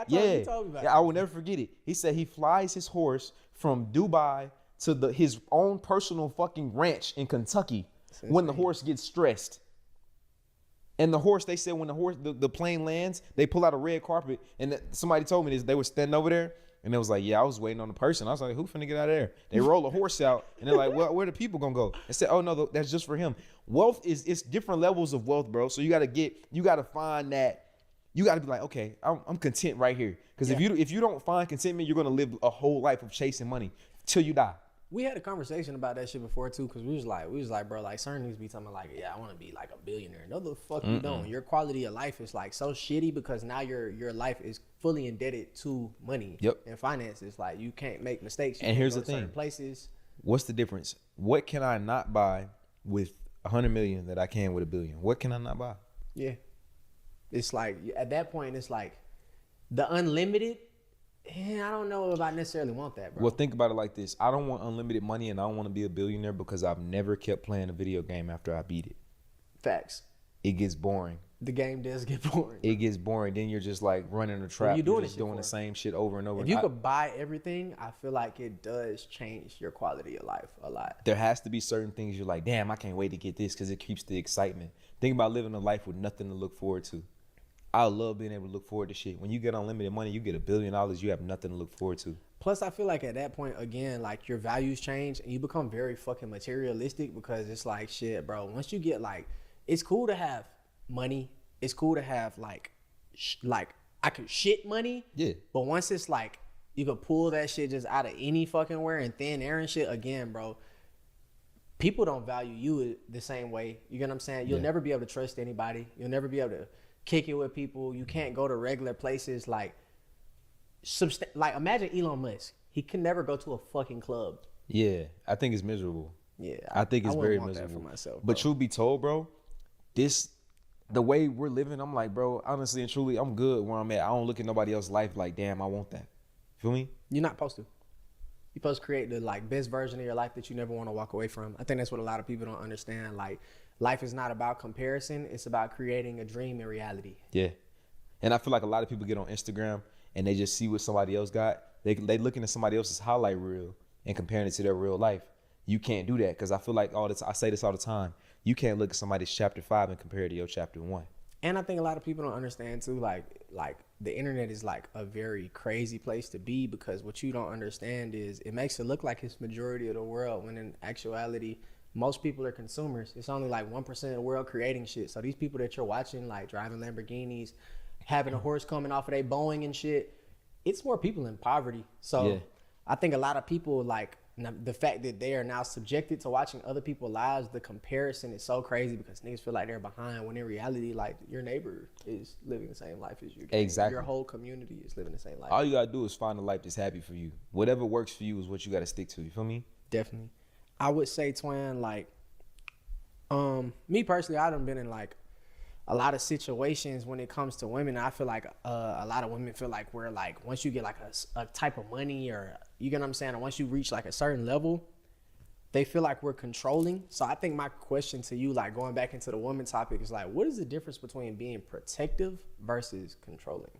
I will never forget it. He said he flies his horse from Dubai to his own personal fucking ranch in Kentucky when the horse gets stressed. And the horse, they said when the plane lands, they pull out a red carpet. And somebody told me this, they were standing over there. And it was like, yeah, I was waiting on the person. I was like, who finna get out of there? They roll a horse out. And they're like, well, where the people gonna go? They said, oh, no, that's just for him. Wealth it's different levels of wealth, bro. So you gotta find that. You gotta be like, okay, I'm content right here. Because if you don't find contentment, you're gonna live a whole life of chasing money till you die. We had a conversation about that shit before too, because we was like, bro, like certain niggas be talking like, yeah, I want to be like a billionaire. No, the fuck you don't. Your quality of life is like so shitty because now your life is fully indebted to money and finances. Like you can't make mistakes. And here's the thing: places. What's the difference? What can I not buy with 100 million that I can with $1 billion? What can I not buy? Yeah, it's like at that point, it's like the unlimited. Yeah, I don't know if I necessarily want that, bro. Well, think about it like this. I don't want unlimited money and I don't want to be a billionaire because I've never kept playing a video game after I beat it. Facts. It gets boring. The game does get boring. It gets boring. Then you're just like running a trap. You're just doing the same shit over and over. If you could buy everything, I feel like it does change your quality of life a lot. There has to be certain things you're like, damn, I can't wait to get this because it keeps the excitement. Think about living a life with nothing to look forward to. I love being able to look forward to shit. When you get unlimited money, you get $1 billion, you have nothing to look forward to. Plus, I feel like at that point, again, like your values change and you become very fucking materialistic because it's like, shit, bro, once you get like, it's cool to have money. It's cool to have like I could shit money. Yeah. But once it's like, you could pull that shit just out of any fucking where and thin air and shit, again, bro, people don't value you the same way. You get what I'm saying? You'll never be able to trust anybody. You'll never be able to kick it with people. You can't go to regular places like imagine Elon Musk. He can never go to a fucking club. Yeah, I think it's miserable. Yeah, I think it's very miserable. That for myself, but truth be told, bro, the way we're living, I'm like, bro, honestly and truly, I'm good where I'm at. I don't look at nobody else's life like, damn, I want that. Feel me? You're not supposed to. You're supposed to create the like best version of your life that you never want to walk away from. I think that's what a lot of people don't understand. Like, life is not about comparison. It's about creating a dream in reality. Yeah. And I feel like a lot of people get on Instagram and they just see what somebody else got. They looking at somebody else's highlight reel and comparing it to their real life. You can't do that because I feel like I say this all the time. You can't look at somebody's chapter 5 and compare it to your chapter 1. And I think a lot of people don't understand too, like the internet is like a very crazy place to be because what you don't understand is it makes it look like it's majority of the world when in actuality, most people are consumers. It's only like 1% of the world creating shit. So these people that you're watching, like driving Lamborghinis, having a horse coming off of their Boeing and shit, it's more people in poverty. So I think a lot of people like the fact that they are now subjected to watching other people's lives, the comparison is so crazy because niggas feel like they're behind when in reality, like your neighbor is living the same life as you. Exactly. Your whole community is living the same life. All you gotta do is find a life that's happy for you. Whatever works for you is what you gotta stick to. You feel me? Definitely. I would say, twin, like, me personally, I done been in like a lot of situations when it comes to women. I feel like a lot of women feel like we're like, once you get like a type of money, or you get what I'm saying, or once you reach like a certain level, they feel like we're controlling. So I think my question to you, like going back into the woman topic, is like, what is the difference between being protective versus controlling?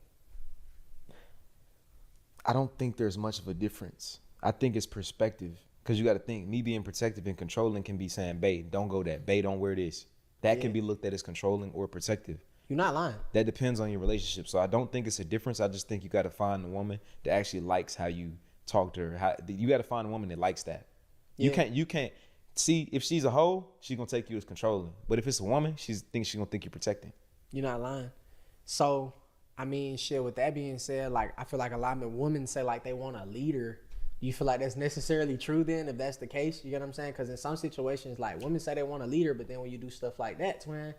I don't think there's much of a difference. I think it's perspective. Because you got to think, me being protective and controlling can be saying, babe, don't go that. Babe, don't wear this. That can be looked at as controlling or protective. You're not lying. That depends on your relationship. So I don't think it's a difference. I just think you got to find a woman that actually likes how you talk to her. You got to find a woman that likes that. Yeah. You can't see, if she's a hoe, she's going to take you as controlling. But if it's a woman, she's going to think you're protecting. You're not lying. So, I mean, shit, with that being said, like, I feel like a lot of women say like they want a leader. Do you feel like that's necessarily true then, if that's the case? You get what I'm saying? Because in some situations, like, women say they want a leader, but then when you do stuff like that, twin,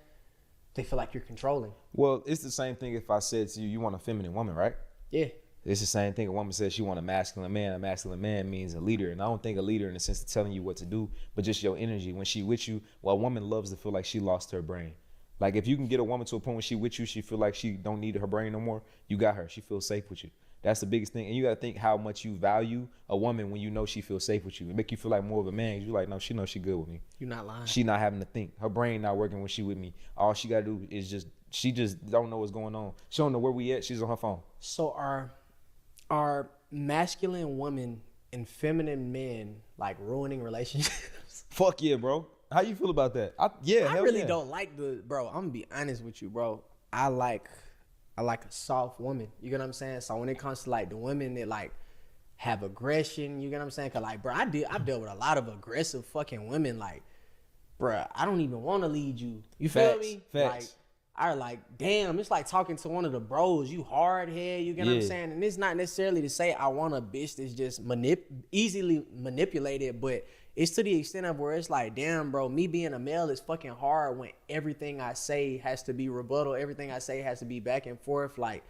they feel like you're controlling. Well, it's the same thing if I said to you, you want a feminine woman, right? Yeah. It's the same thing. A woman says she want a masculine man. A masculine man means a leader. And I don't think a leader in the sense of telling you what to do, but just your energy. When she with you, well, a woman loves to feel like she lost her brain. Like if you can get a woman to a point when she with you, she feel like she don't need her brain no more. You got her. She feels safe with you. That's the biggest thing. And you got to think how much you value a woman when you know she feels safe with you. It make you feel like more of a man. You're like, no, she knows she good with me. You're not lying. She not having to think. Her brain not working when she with me. All she got to do is she just don't know what's going on. She don't know where we at. She's on her phone. So are masculine women and feminine men like ruining relationships? Fuck yeah, bro. How you feel about that? I really don't like bro, I'm gonna be honest with you, bro. I like a soft woman. You get what I'm saying? So when it comes to like the women that like have aggression, you get what I'm saying? Cause like, bro, I've dealt with a lot of aggressive fucking women. Like, bro, I don't even want to lead you. You feel me? Facts. Like, I like, damn, it's like talking to one of the bros. You hard head, you get what I'm saying? And it's not necessarily to say I want a bitch that's just easily manipulated, but it's to the extent of where it's like, damn, bro, me being a male is fucking hard when everything I say has to be rebuttal. Everything I say has to be back and forth. Like,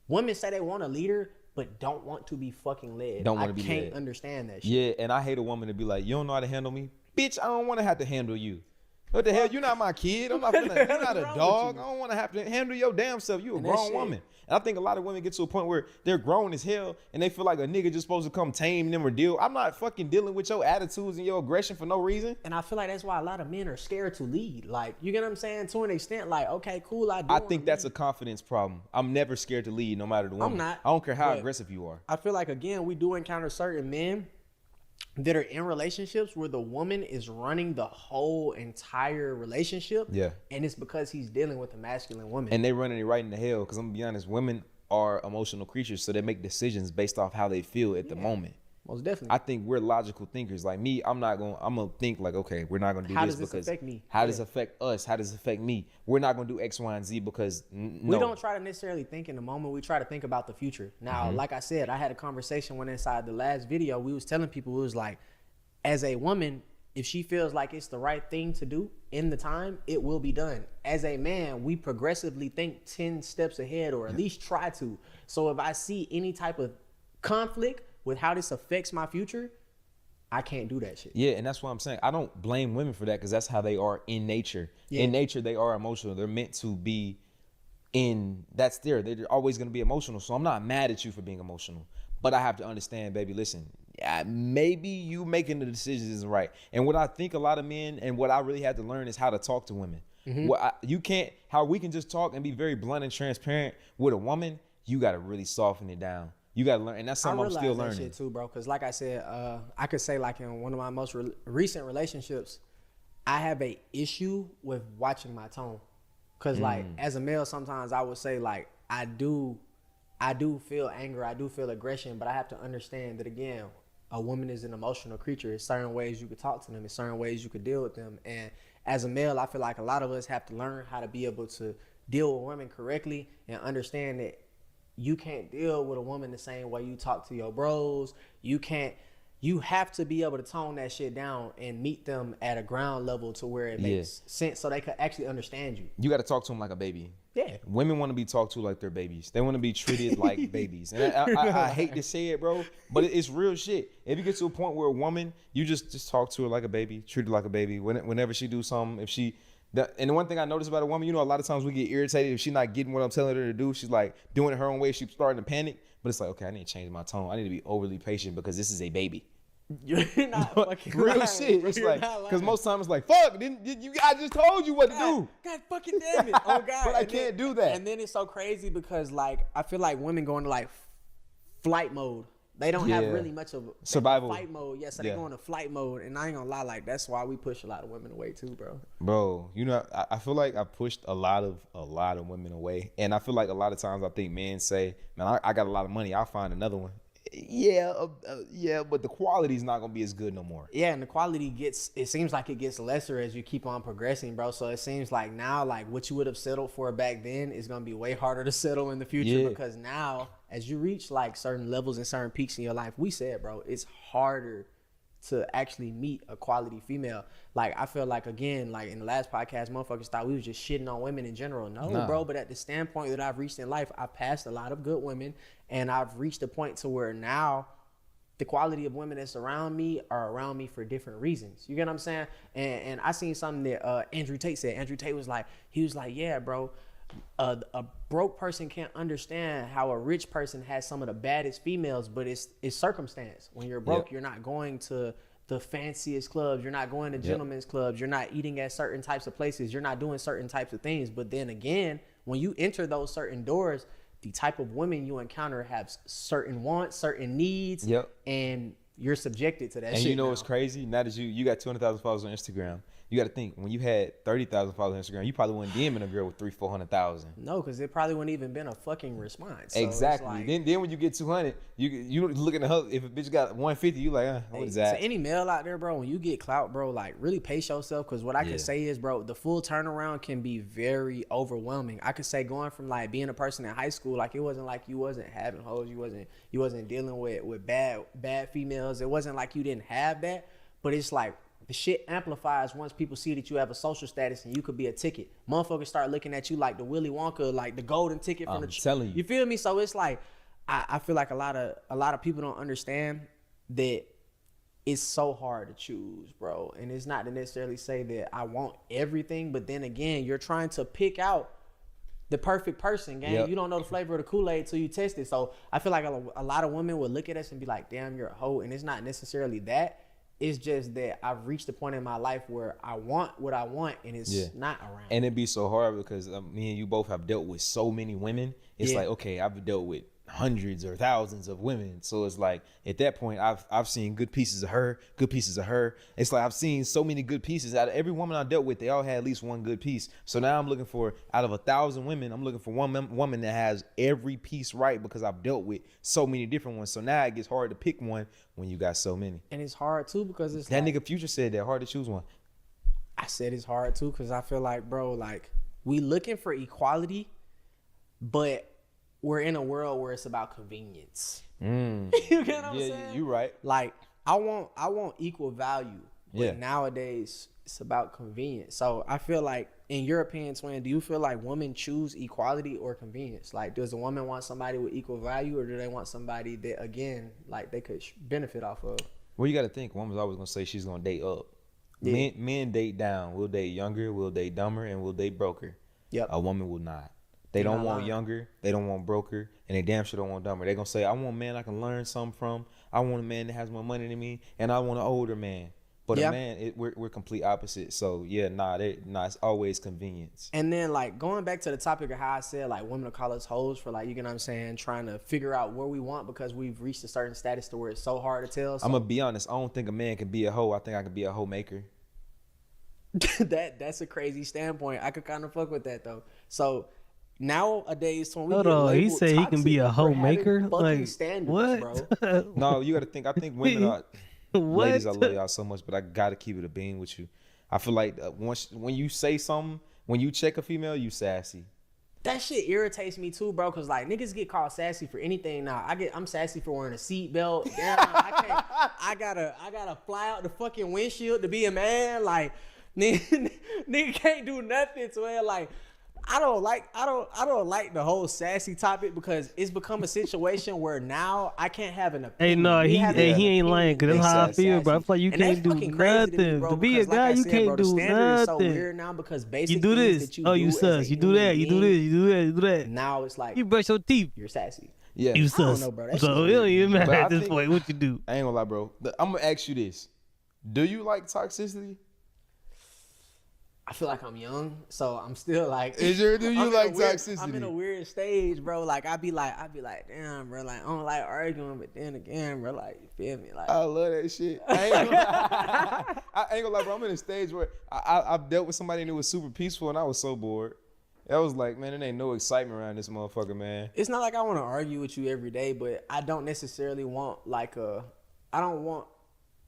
women say they want a leader, but don't want to be fucking led. Don't want to be led. I can't understand that shit. Yeah, and I hate a woman to be like, you don't know how to handle me? Bitch, I don't want to have to handle you. What the hell? You're not my kid. I'm not you're not a dog. I don't want to have to handle your damn self. You a grown woman. And I think a lot of women get to a point where they're grown as hell and they feel like a nigga just supposed to come tame them or deal. I'm not fucking dealing with your attitudes and your aggression for no reason. And I feel like that's why a lot of men are scared to lead. Like, you get what I'm saying? To an extent, like, okay, cool, I think that's a confidence problem. I'm never scared to lead no matter the woman. I'm not. I don't care how aggressive you are. I feel like, again, we do encounter certain men that are in relationships where the woman is running the whole entire relationship. Yeah. And it's because he's dealing with a masculine woman. And they running it right into hell. Because I'm going to be honest, women are emotional creatures. So they make decisions based off how they feel at the moment. Most definitely. I think we're logical thinkers. Like me, I'm going to think like, okay, we're not going to do how this does this affect me? How does it affect us? How does it affect me? We're not going to do X, Y, and Z because no. We don't try to necessarily think in the moment. We try to think about the future. Now, like I said, I had a conversation when inside the last video, we was telling people, it was like, as a woman, if she feels like it's the right thing to do in the time, it will be done. As a man, we progressively think 10 steps ahead, or at least try to. So if I see any type of conflict with how this affects my future, I can't do that shit. Yeah, and that's what I'm saying. I don't blame women for that because that's how they are in nature. Yeah. In nature, they are emotional. They're meant to be that's there. They're always going to be emotional. So I'm not mad at you for being emotional. But I have to understand, baby, listen, maybe you making the decisions isn't right. And what I think a lot of men and what I really had to learn is how to talk to women. How we can just talk and be very blunt and transparent with a woman, you got to really soften it down. You got to learn. And that's something I'm still learning. That shit too, bro. Because like I said, I could say like in one of my most recent relationships, I have a issue with watching my tone. Because like as a male, sometimes I would say like I do feel anger, I do feel aggression, but I have to understand that again, a woman is an emotional creature. There's certain ways you could talk to them, there's certain ways you could deal with them. And as a male, I feel like a lot of us have to learn how to be able to deal with women correctly and understand that you can't deal with a woman the same way you talk to your bros. You can't you have to be able to tone that shit down and meet them at a ground level to where it makes sense so they could actually understand you. You got to talk to them like a baby. Yeah. Women want to be talked to like they're babies. They want to be treated like babies. And I hate to say it, bro, but it's real shit. If you get to a point where a woman, you just talk to her like a baby, treat her like a baby. Whenever she do something, and the one thing I notice about a woman, a lot of times we get irritated if she's not getting what I'm telling her to do. She's like doing it her own way. She's starting to panic. But it's like, okay, I need to change my tone. I need to be overly patient because this is a baby. You're not fucking real lying. shit. It's You're like, not because lying. most times it's like, fuck, I just told you what to do. God fucking damn it. Oh God. But I can't do that. And then it's so crazy because like I feel like women go into like flight mode. They don't have really much of survival flight mode. Yeah, so they go into flight mode. And I ain't gonna lie, like that's why we push a lot of women away too, bro. Bro, I feel like I pushed a lot of women away. And I feel like a lot of times I think men say, man, I got a lot of money, I'll find another one. Yeah, but the quality's not gonna be as good no more. Yeah, and the quality it seems like it gets lesser as you keep on progressing, bro. So it seems like now, like what you would have settled for back then is gonna be way harder to settle in the future because now, as you reach like certain levels and certain peaks in your life, we said, bro, it's harder to actually meet a quality female. Like I feel like, again, like in the last podcast, motherfuckers thought we was just shitting on women in general. No, bro, but at the standpoint that I've reached in life, I've passed a lot of good women, and I've reached a point to where now the quality of women that's around me are around me for different reasons. You get what I'm saying? And I seen something that Andrew Tate said. Andrew Tate was like, yeah, bro, a broke person can't understand how a rich person has some of the baddest females, but it's circumstance. When you're broke, you're not going to the fanciest clubs, you're not going to gentlemen's clubs, you're not eating at certain types of places, you're not doing certain types of things. But then again, when you enter those certain doors, the type of women you encounter have certain wants, certain needs, and you're subjected to that shit. And what's crazy? Now that you got 200,000 followers on Instagram, you got to think, when you had 30,000 followers on Instagram, you probably wouldn't DMing a girl with 400,000. No, because it probably wouldn't even been a fucking response. So exactly. Like, then when you get 200, you looking at her. If a bitch got 150, you like, what is that? So any male out there, bro, when you get clout, bro, like really pace yourself. Because what I can say is, bro, the full turnaround can be very overwhelming. I could say going from like being a person in high school, like it wasn't like you wasn't having hoes, you wasn't dealing with bad females. It wasn't like you didn't have that, but it's like, the shit amplifies once people see that you have a social status and you could be a ticket. Motherfuckers start looking at you like the Willy Wonka, like the golden ticket from telling you. You feel me? So it's like I feel like a lot of people don't understand that it's so hard to choose, bro. And it's not to necessarily say that I want everything, but then again, you're trying to pick out the perfect person, gang. You don't know the flavor of the Kool-Aid till you test it. So I feel like a lot of women would look at us and be like, damn, you're a hoe. And it's not necessarily that. It's just that I've reached a point in my life where I want what I want, and it's not around. And it'd be so hard because me and you both have dealt with so many women. It's like, okay, I've dealt with hundreds or thousands of women. So it's like, at that point, I've seen good pieces of her. It's like I've seen so many good pieces. Out of every woman I dealt with, they all had at least one good piece. So now I'm looking for, out of 1,000 women, I'm looking for one woman that has every piece right, because I've dealt with so many different ones. So now it gets hard to pick one when you got so many. And it's hard too because it's that nigga Future said that, hard to choose one. I said it's hard too because I feel like, bro, like we looking for equality, but we're in a world where it's about convenience. You get what I'm saying? You right. Like I want equal value, but nowadays it's about convenience. So I feel like, in your opinion, Twin, do you feel like women choose equality or convenience? Like, does a woman want somebody with equal value, or do they want somebody that, again, like they could benefit off of? Well, you got to think, woman's always gonna say she's gonna date up. Men date down. We'll date younger, we'll date dumber, and we'll date broker. A woman will not. They don't want younger, they don't want broker, and they damn sure don't want dumber. They're going to say, I want a man I can learn something from. I want a man that has more money than me, and I want an older man. But a man, we're complete opposite. So, it's always convenience. And then, like, going back to the topic of how I said, like, women will call us hoes for, like, you get what I'm saying, trying to figure out what we want because we've reached a certain status to where it's so hard to tell. So I'm going to be honest. I don't think a man can be a hoe. I think I can be a hoe maker. That's a crazy standpoint. I could kind of fuck with that, though. So nowadays, when we hold on, he said he can be a hoe maker. Like what? Bro. No, you got to think. I think women are. Ladies, I love y'all so much, but I gotta keep it a bean with you. I feel like when you say something, when you check a female, you sassy. That shit irritates me too, bro. Cause like niggas get called sassy for anything now. I'm sassy for wearing a seatbelt. Damn, I gotta fly out the fucking windshield to be a man. Like, nigga can't do nothing to it. Like, I don't like the whole sassy topic because it's become a situation where now I can't have an opinion. Hey, no, he ain't lying, cause that's how I feel, bro. I feel like you can't do nothing. To be a guy, you can't do nothing. Is so weird now because basically you do this. You sus. You do that. You do this. You do that. You do that. Now it's like you brush your teeth. You're sassy. Yeah, you sus. I don't know, bro. So it don't even matter at this point what you do. I ain't gonna lie, bro. I'm gonna ask you this: do you like toxicity? I feel like I'm young, so I'm still like. Do you like toxicity? I'm in a weird stage, bro. Like I be like, damn, bro. Like I don't like arguing, but then again, bro, like you feel me? Like I love that shit. I ain't gonna lie, bro. I'm in a stage where I've dealt with somebody and it was super peaceful, and I was so bored. I was like, man, there ain't no excitement around this motherfucker, man. It's not like I want to argue with you every day, but I don't necessarily want I don't want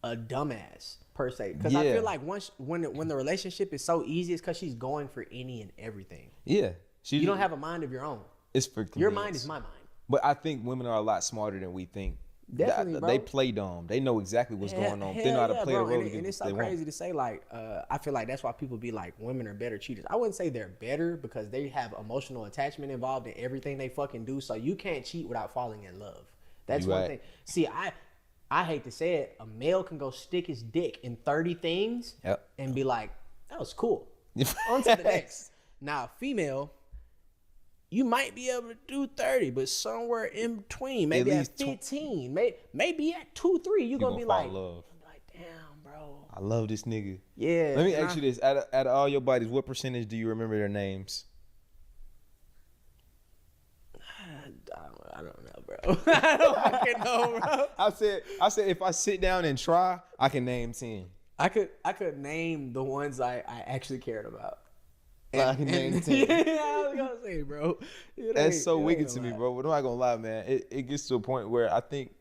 a dumbass. Per se, because I feel like when the relationship is so easy, it's because she's going for any and everything. Yeah, you don't have a mind of your own. It's for your mind is my mind. But I think women are a lot smarter than we think. Definitely, bro. They play dumb. They know exactly what's going on. They know how to play the role. And it's so crazy to say. Like, I feel like that's why people be like, women are better cheaters. I wouldn't say they're better because they have emotional attachment involved in everything they fucking do. So you can't cheat without falling in love. That's one thing. See, I hate to say it, a male can go stick his dick in 30 things and be like, that was cool. On to the next. Now, female, you might be able to do 30, but somewhere in between, maybe at 15, maybe at 2, 3, you're going to be like, damn, bro. I love this nigga. Yeah. Let me ask you this. Out of all your buddies, what percentage do you remember their names? I don't know, bro. I don't fucking know, bro. I said if I sit down and try, I can name 10. I could name the ones I actually cared about. I can name 10. Yeah, I was gonna say, bro. That's so wicked to me, bro. But I'm not gonna lie, man. It gets to a point where I think,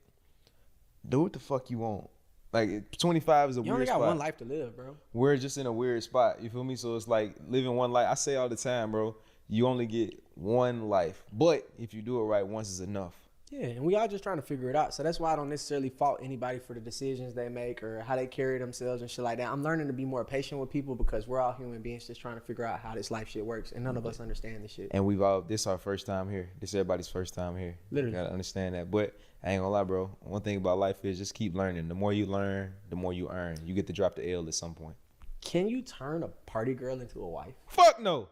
do what the fuck you want. Like 25 is a weird spot. You only got one life to live, bro. We're just in a weird spot. You feel me? So it's like living one life. I say all the time, bro. You only get one life, but if you do it right, once is enough. Yeah, and we all just trying to figure it out. So that's why I don't necessarily fault anybody for the decisions they make or how they carry themselves and shit like that. I'm learning to be more patient with people because we're all human beings just trying to figure out how this life shit works, and none of us understand this shit. And this is our first time here. This is everybody's first time here. Literally. You gotta understand that. But I ain't gonna lie, bro. One thing about life is just keep learning. The more you learn, the more you earn. You get to drop the L at some point. Can you turn a party girl into a wife? Fuck no.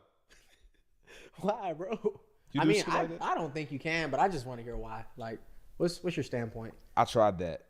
Why, bro? I mean, I don't think you can, but I just want to hear why. Like, what's your standpoint? I tried that.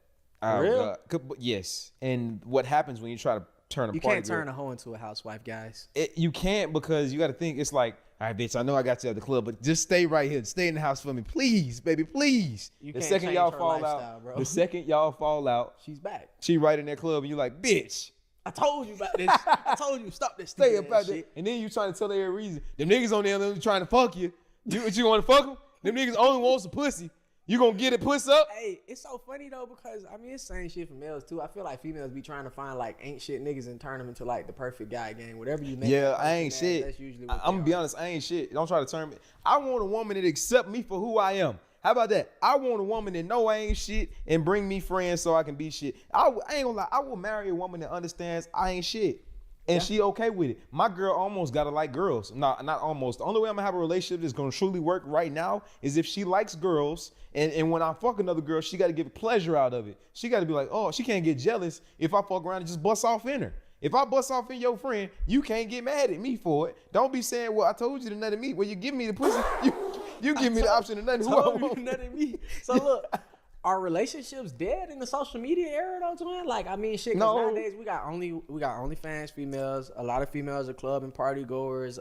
Really? Yes. And what happens when you try to turn a party girl? You can't turn a hoe into a housewife, guys. You can't because you got to think it's like, all right, bitch, I know I got you at the club, but just stay right here. Stay in the house for me. Please, baby, please. The second y'all fall out, bro. The second y'all fall out, she's back. She right in that club and you like, bitch. I told you about this. I told you stop this. Stay about shit. And then you trying to tell every reason. Them niggas on there trying to fuck you. You want to fuck them? Them niggas only want some pussy. You gonna get it puss up? Hey, it's so funny though because I mean it's the same shit for males too. I feel like females be trying to find like ain't shit niggas and turn them into like the perfect guy game. Whatever you make. Yeah, I ain't shit. That's usually what I'm gonna be honest. I ain't shit. Don't try to turn me. I want a woman that accept me for who I am. How about that? I want a woman that know I ain't shit and bring me friends so I can be shit. I ain't gonna lie. I will marry a woman that understands I ain't shit. And she okay with it. My girl almost gotta like girls. Not almost. The only way I'm gonna have a relationship that's gonna truly work right now is if she likes girls. And when I fuck another girl, she gotta get pleasure out of it. She gotta be like, oh, she can't get jealous if I fuck around and just bust off in her. If I bust off in your friend, you can't get mad at me for it. Don't be saying, well, I told you to nut at me. Well, you give me the pussy. You give me the option to nut who I want. Nut at me. So look. Are relationships dead in the social media era though, twin? Like, I mean, shit. Cause nowadays we got OnlyFans females. A lot of females are club and party goers.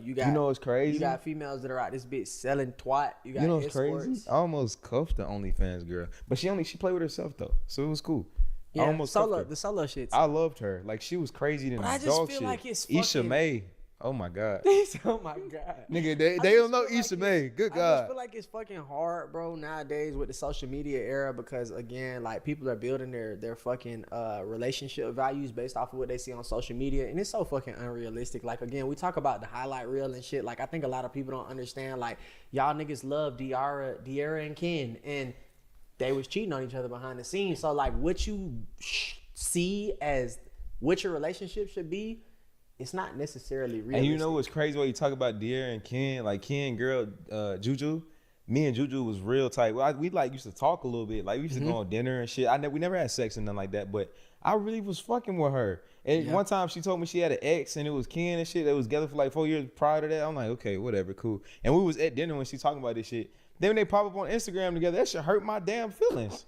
You know what's crazy? You got females that are out this bitch selling twat. You got what's crazy? I almost cuffed the OnlyFans girl, but she played with herself though, so it was cool. Yeah, the solo shit. I loved her. Like she was crazy than but I just dog feel shit. Like it's Isha Mae. Oh my God. Oh my God. Nigga, they don't know Issa Rae. Good I God. just feel like it's fucking hard, bro, nowadays with the social media era because again, like people are building their fucking relationship values based off of what they see on social media, and it's so fucking unrealistic. Like again, we talk about the highlight reel and shit. Like I think a lot of people don't understand. Like y'all niggas love De'Ara and Ken, and they was cheating on each other behind the scenes. So like what you see as what your relationship should be, it's not necessarily realistic. And you know what's crazy when you talk about De'Ara and Ken, like Ken girl, Juju. Me and Juju was real tight. We like used to talk a little bit. Like we used to go on dinner and shit. We never had sex and nothing like that, but I really was fucking with her. And one time she told me she had an ex and it was Ken and shit. They was together for like 4 years prior to that. I'm like, okay, whatever, cool. And we was at dinner when she talking about this shit. Then when they pop up on Instagram together, that shit hurt my damn feelings.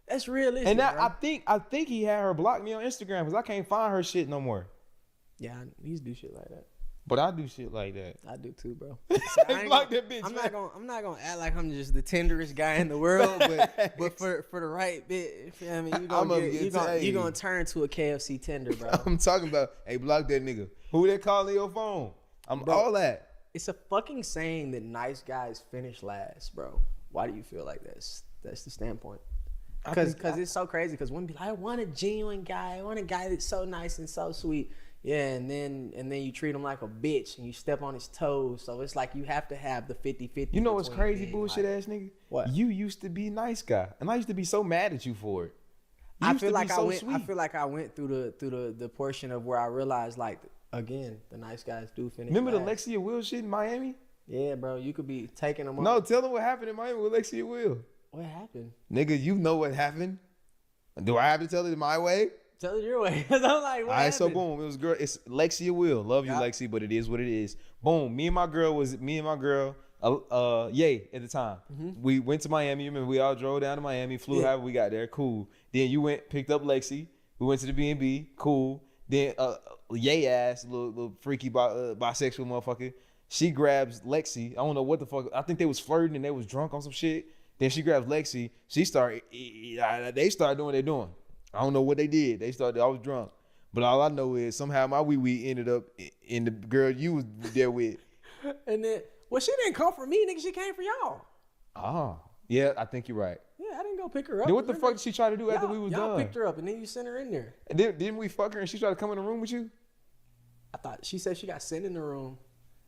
That's realistic. And now bro. I think he had her block me on Instagram because I can't find her shit no more. Yeah, he used to do shit like that. But I do shit like that. I do too, bro. So Block that bitch. I'm not gonna act like I'm just the tenderest guy in the world, but for the right bit, you feel me? You gonna turn to a KFC tender, bro. I'm talking about, hey, block that nigga. Who they calling your phone? All that. It's a fucking saying that nice guys finish last, bro. Why do you feel like that's the standpoint? Because it's so crazy. Because women be like, I want a genuine guy. I want a guy that's so nice and so sweet. Yeah, and then you treat him like a bitch and you step on his toes. So it's like you have to have the 50-50. You know what's crazy, bullshit ass nigga? What? You used to be nice guy, and I used to be so mad at you for it. I feel like I went through the portion of where I realized, like, again, the nice guys do finish. Remember last. the Lexia Will shit in Miami? Yeah, bro, you could be taking them. No, tell them what happened in Miami with Lexia Will. What happened? Nigga, you know what happened. Do I have to tell it my way? Tell it your way. Cause I'm like, what happened? So boom, it was girl. It's Lexia Will. Love you, Lexi, but it is what it is. Boom. Me and my girl, Yay, at the time. Mm-hmm. We went to Miami. You remember we all drove down to Miami, flew however we got there. Cool. Then you picked up Lexi. We went to the B&B. Cool. Then Yay ass, little freaky bisexual motherfucker. She grabs Lexi. I don't know what the fuck. I think they was flirting and they was drunk on some shit. Then she grabs Lexi. They started doing what they're doing. I don't know what they did. I was drunk. But all I know is somehow my wee ended up in the girl you was there with. And then, well, she didn't come for me, nigga. She came for y'all. Oh. Yeah, I think you're right. Yeah, I didn't go pick her up. Then what the fuck did she try to do after we was done? Y'all picked her up and then you sent her in there. And then, didn't we fuck her and she tried to come in the room with you? I thought she said she got sent in the room.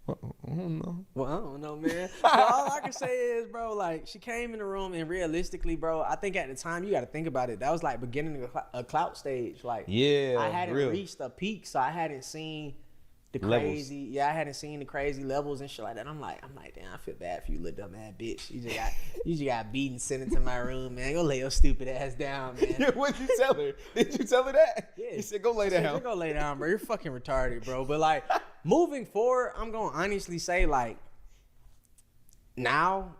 I don't know. Well, I don't know, man. But all I can say is, bro, like, she came in the room and realistically, bro, I think at the time, you got to think about it. That was like beginning of a clout stage. Like, I hadn't reached a peak, so I hadn't seen the crazy. Levels. Yeah, I hadn't seen the crazy levels and shit like that. I'm like, damn, I feel bad for you, little dumb ass bitch. You just got beaten, sent into my room, man. Go lay your stupid ass down, man. Yeah, what'd you tell her? Did you tell her that? Yeah. You said, go lay down. Go lay down, bro. You're fucking retarded, bro. But like, moving forward, I'm gonna honestly say, like, now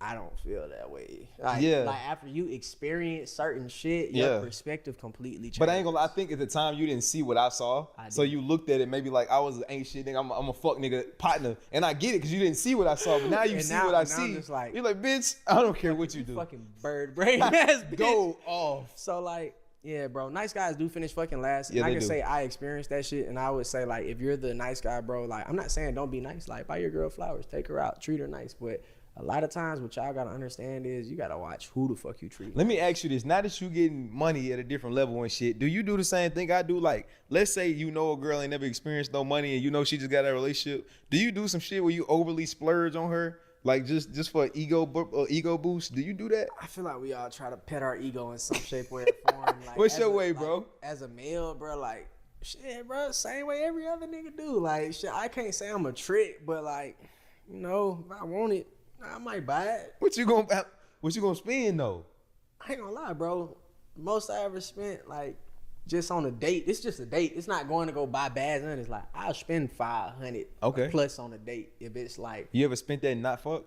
I don't feel that way. Like after you experience certain shit, your perspective completely changes. But I ain't gonna lie, I think at the time you didn't see what I saw. So you looked at it maybe like I was an ain't shit nigga, I'm a fuck nigga partner. And I get it because you didn't see what I saw. But now you see what I see. Like, you're like, bitch, I don't care what you do. Fucking bird brain ass bitch. Go off. So like, yeah, bro, nice guys do finish fucking last. Yeah, I can say I experienced that shit, and I would say, like, if you're the nice guy, bro, like, I'm not saying don't be nice. Like, buy your girl flowers, take her out, treat her nice. But a lot of times what y'all got to understand is you got to watch who the fuck you treat. Let me ask you this. Now that you getting money at a different level and shit, do you do the same thing I do? Like, let's say you know a girl ain't never experienced no money and you know she just got a relationship. Do you do some shit where you overly splurge on her? Like just for ego boost, do you do that? I feel like we all try to pet our ego in some shape, way, or form. Like, what's your way, bro? Like, as a male, bro, like, shit, bro, same way every other nigga do. Like, shit, I can't say I'm a trick, but like, you know, if I want it, I might buy it. What you gonna spend though? I ain't gonna lie, bro. Most I ever spent, like, just on a date. It's just a date. It's not going to go buy bags. And it's like, I'll spend $500 plus on a date if it's like. You ever spent that and not fuck?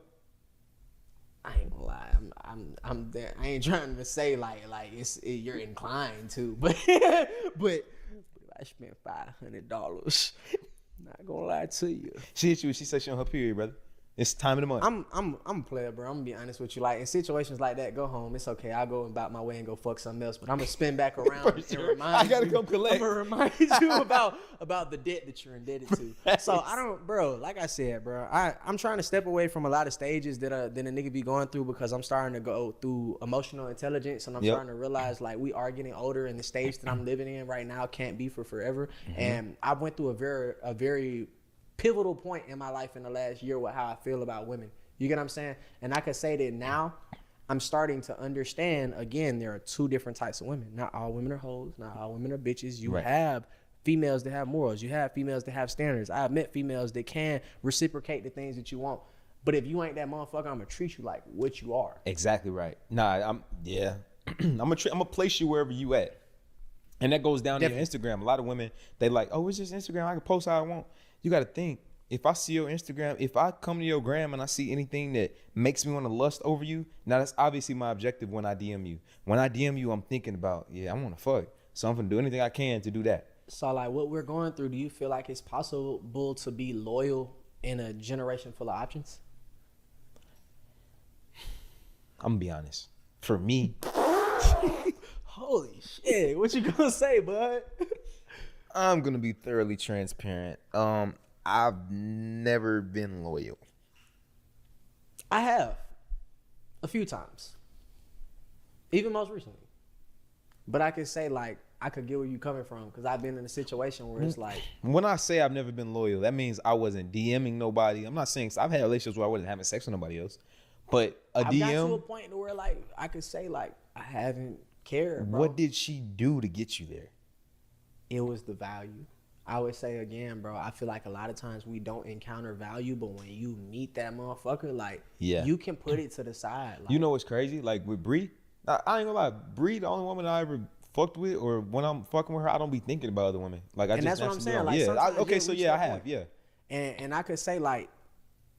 I ain't gonna lie. I'm there. I ain't trying to say like you're inclined to, but I spent $500. Not gonna lie to you. She hit you. She said she on her period, brother. It's time of the month. I'm a player, bro. I'm gonna be honest with you. Like in situations like that, go home. It's okay. I'll go about my way and go fuck something else. But I'm gonna spin back around and remind I gotta you. come collect. I'm gonna remind you about the debt that you're indebted to. So I don't, bro. Like I said, bro. I'm trying to step away from a lot of stages that a nigga be going through because I'm starting to go through emotional intelligence and I'm starting to realize like we are getting older and the stage that I'm living in right now can't be for forever. And I went through a very pivotal point in my life in the last year with how I feel about women. You get what I'm saying? And I could say that now I'm starting to understand, again, there are two different types of women. Not all women are hoes. Not all women are bitches. You have females that have morals. You have females that have standards. I've met females that can reciprocate the things that you want. But if you ain't that motherfucker, I'm going to treat you like what you are. Exactly right. Nah, I'm gonna place you wherever you at. And that goes down to your Instagram. A lot of women, they like, oh, it's just Instagram. I can post how I want. You got to think, if I see your Instagram, if I come to your gram and I see anything that makes me want to lust over you, now that's obviously my objective when I DM you. When I DM you, I'm thinking about, I want to fuck. So I'm going to do anything I can to do that. So like what we're going through, do you feel like it's possible to be loyal in a generation full of options? I'm going to be honest. For me. Holy shit. What you going to say, bud? I'm going to be thoroughly transparent. I've never been loyal. I have. A few times. Even most recently. But I could say, like, I could get where you coming from because I've been in a situation where it's like. When I say I've never been loyal, that means I wasn't DMing nobody. I'm not saying, I've had relationships where I wasn't having sex with nobody else. But I've got to a point where, like, I could say, like, I haven't cared, bro. What did she do to get you there? It was the value. I would say again, bro, I feel like a lot of times we don't encounter value, but when you meet that motherfucker, like, you can put it to the side. Like, you know what's crazy? Like with Bree, I ain't gonna lie, Bree, the only woman I ever fucked with, or when I'm fucking with her, I don't be thinking about other women. Like, and that's what I'm saying. Like, I have. And I could say, like,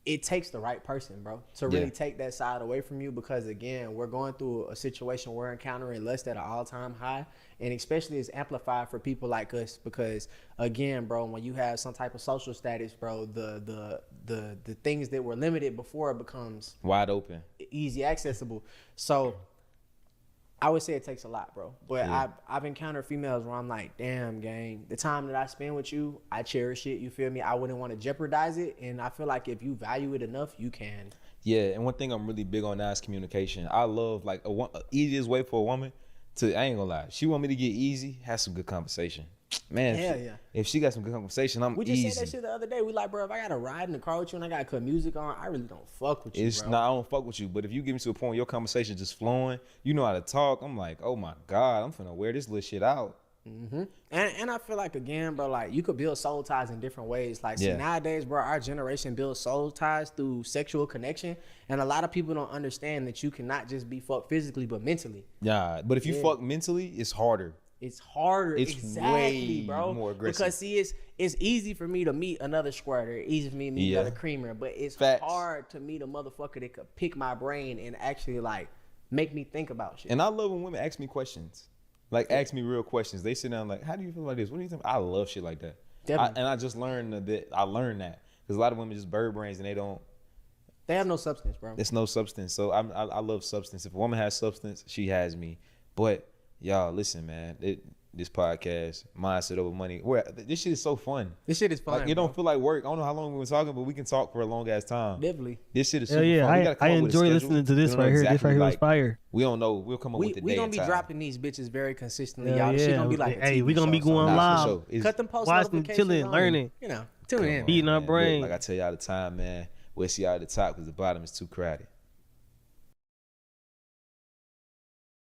it takes the right person, bro, to really take that side away from you because, again, we're going through a situation we're encountering lust at an all-time high, and especially it's amplified for people like us because, again, bro, when you have some type of social status, bro, the things that were limited before becomes wide open, easy accessible. So I would say it takes a lot, bro. But I've encountered females where I'm like, damn, gang, the time that I spend with you, I cherish it. You feel me? I wouldn't want to jeopardize it. And I feel like if you value it enough, you can. Yeah, and one thing I'm really big on now is communication. I love, like, easiest way for a woman to, I ain't gonna lie, she want me to get easy, have some good conversation. Man, if she got some good conversation, I'm easy. We just said that shit the other day. We like, bro, if I got to ride in the car with you and I got to cut music on, I really don't fuck with you, bro. I don't fuck with you. But if you get me to a point where your conversation just flowing, you know how to talk, I'm like, oh my God, I'm finna wear this little shit out. Mm-hmm. And I feel like, again, bro, like, you could build soul ties in different ways. Like, see, nowadays, bro, our generation builds soul ties through sexual connection. And a lot of people don't understand that you cannot just be fucked physically, but mentally. Yeah, but if you fuck mentally, it's harder. It's harder. It's way bro. more aggressive. Because see, it's easy for me to meet another squirter, easy for me to meet another creamer, but it's hard to meet a motherfucker that could pick my brain and actually like make me think about shit. And I love when women ask me questions, like ask me real questions. They sit down like, "How do you feel about this? What do you think?" I love shit like that. And I just learned that. I learned that because a lot of women just bird brains and they have no substance, bro. It's no substance. So I love substance. If a woman has substance, she has me. But y'all, listen, man. This podcast, Mindset Over Money. This shit is so fun. This shit is fun. Like, it don't feel like work. I don't know how long we were talking, but we can talk for a long ass time. Definitely. This shit is super fun. I enjoy listening to this right here. This right here was fire. We don't know. We'll come up with the day. We gonna be dropping these bitches very consistently, y'all. This shit gonna be like hey, we gonna be going live. Cut them post watching, notifications, chilling, learning. Tune in. Beating our brain. Like I tell y'all all the time, man. We'll see y'all at the top because the bottom is too crowded.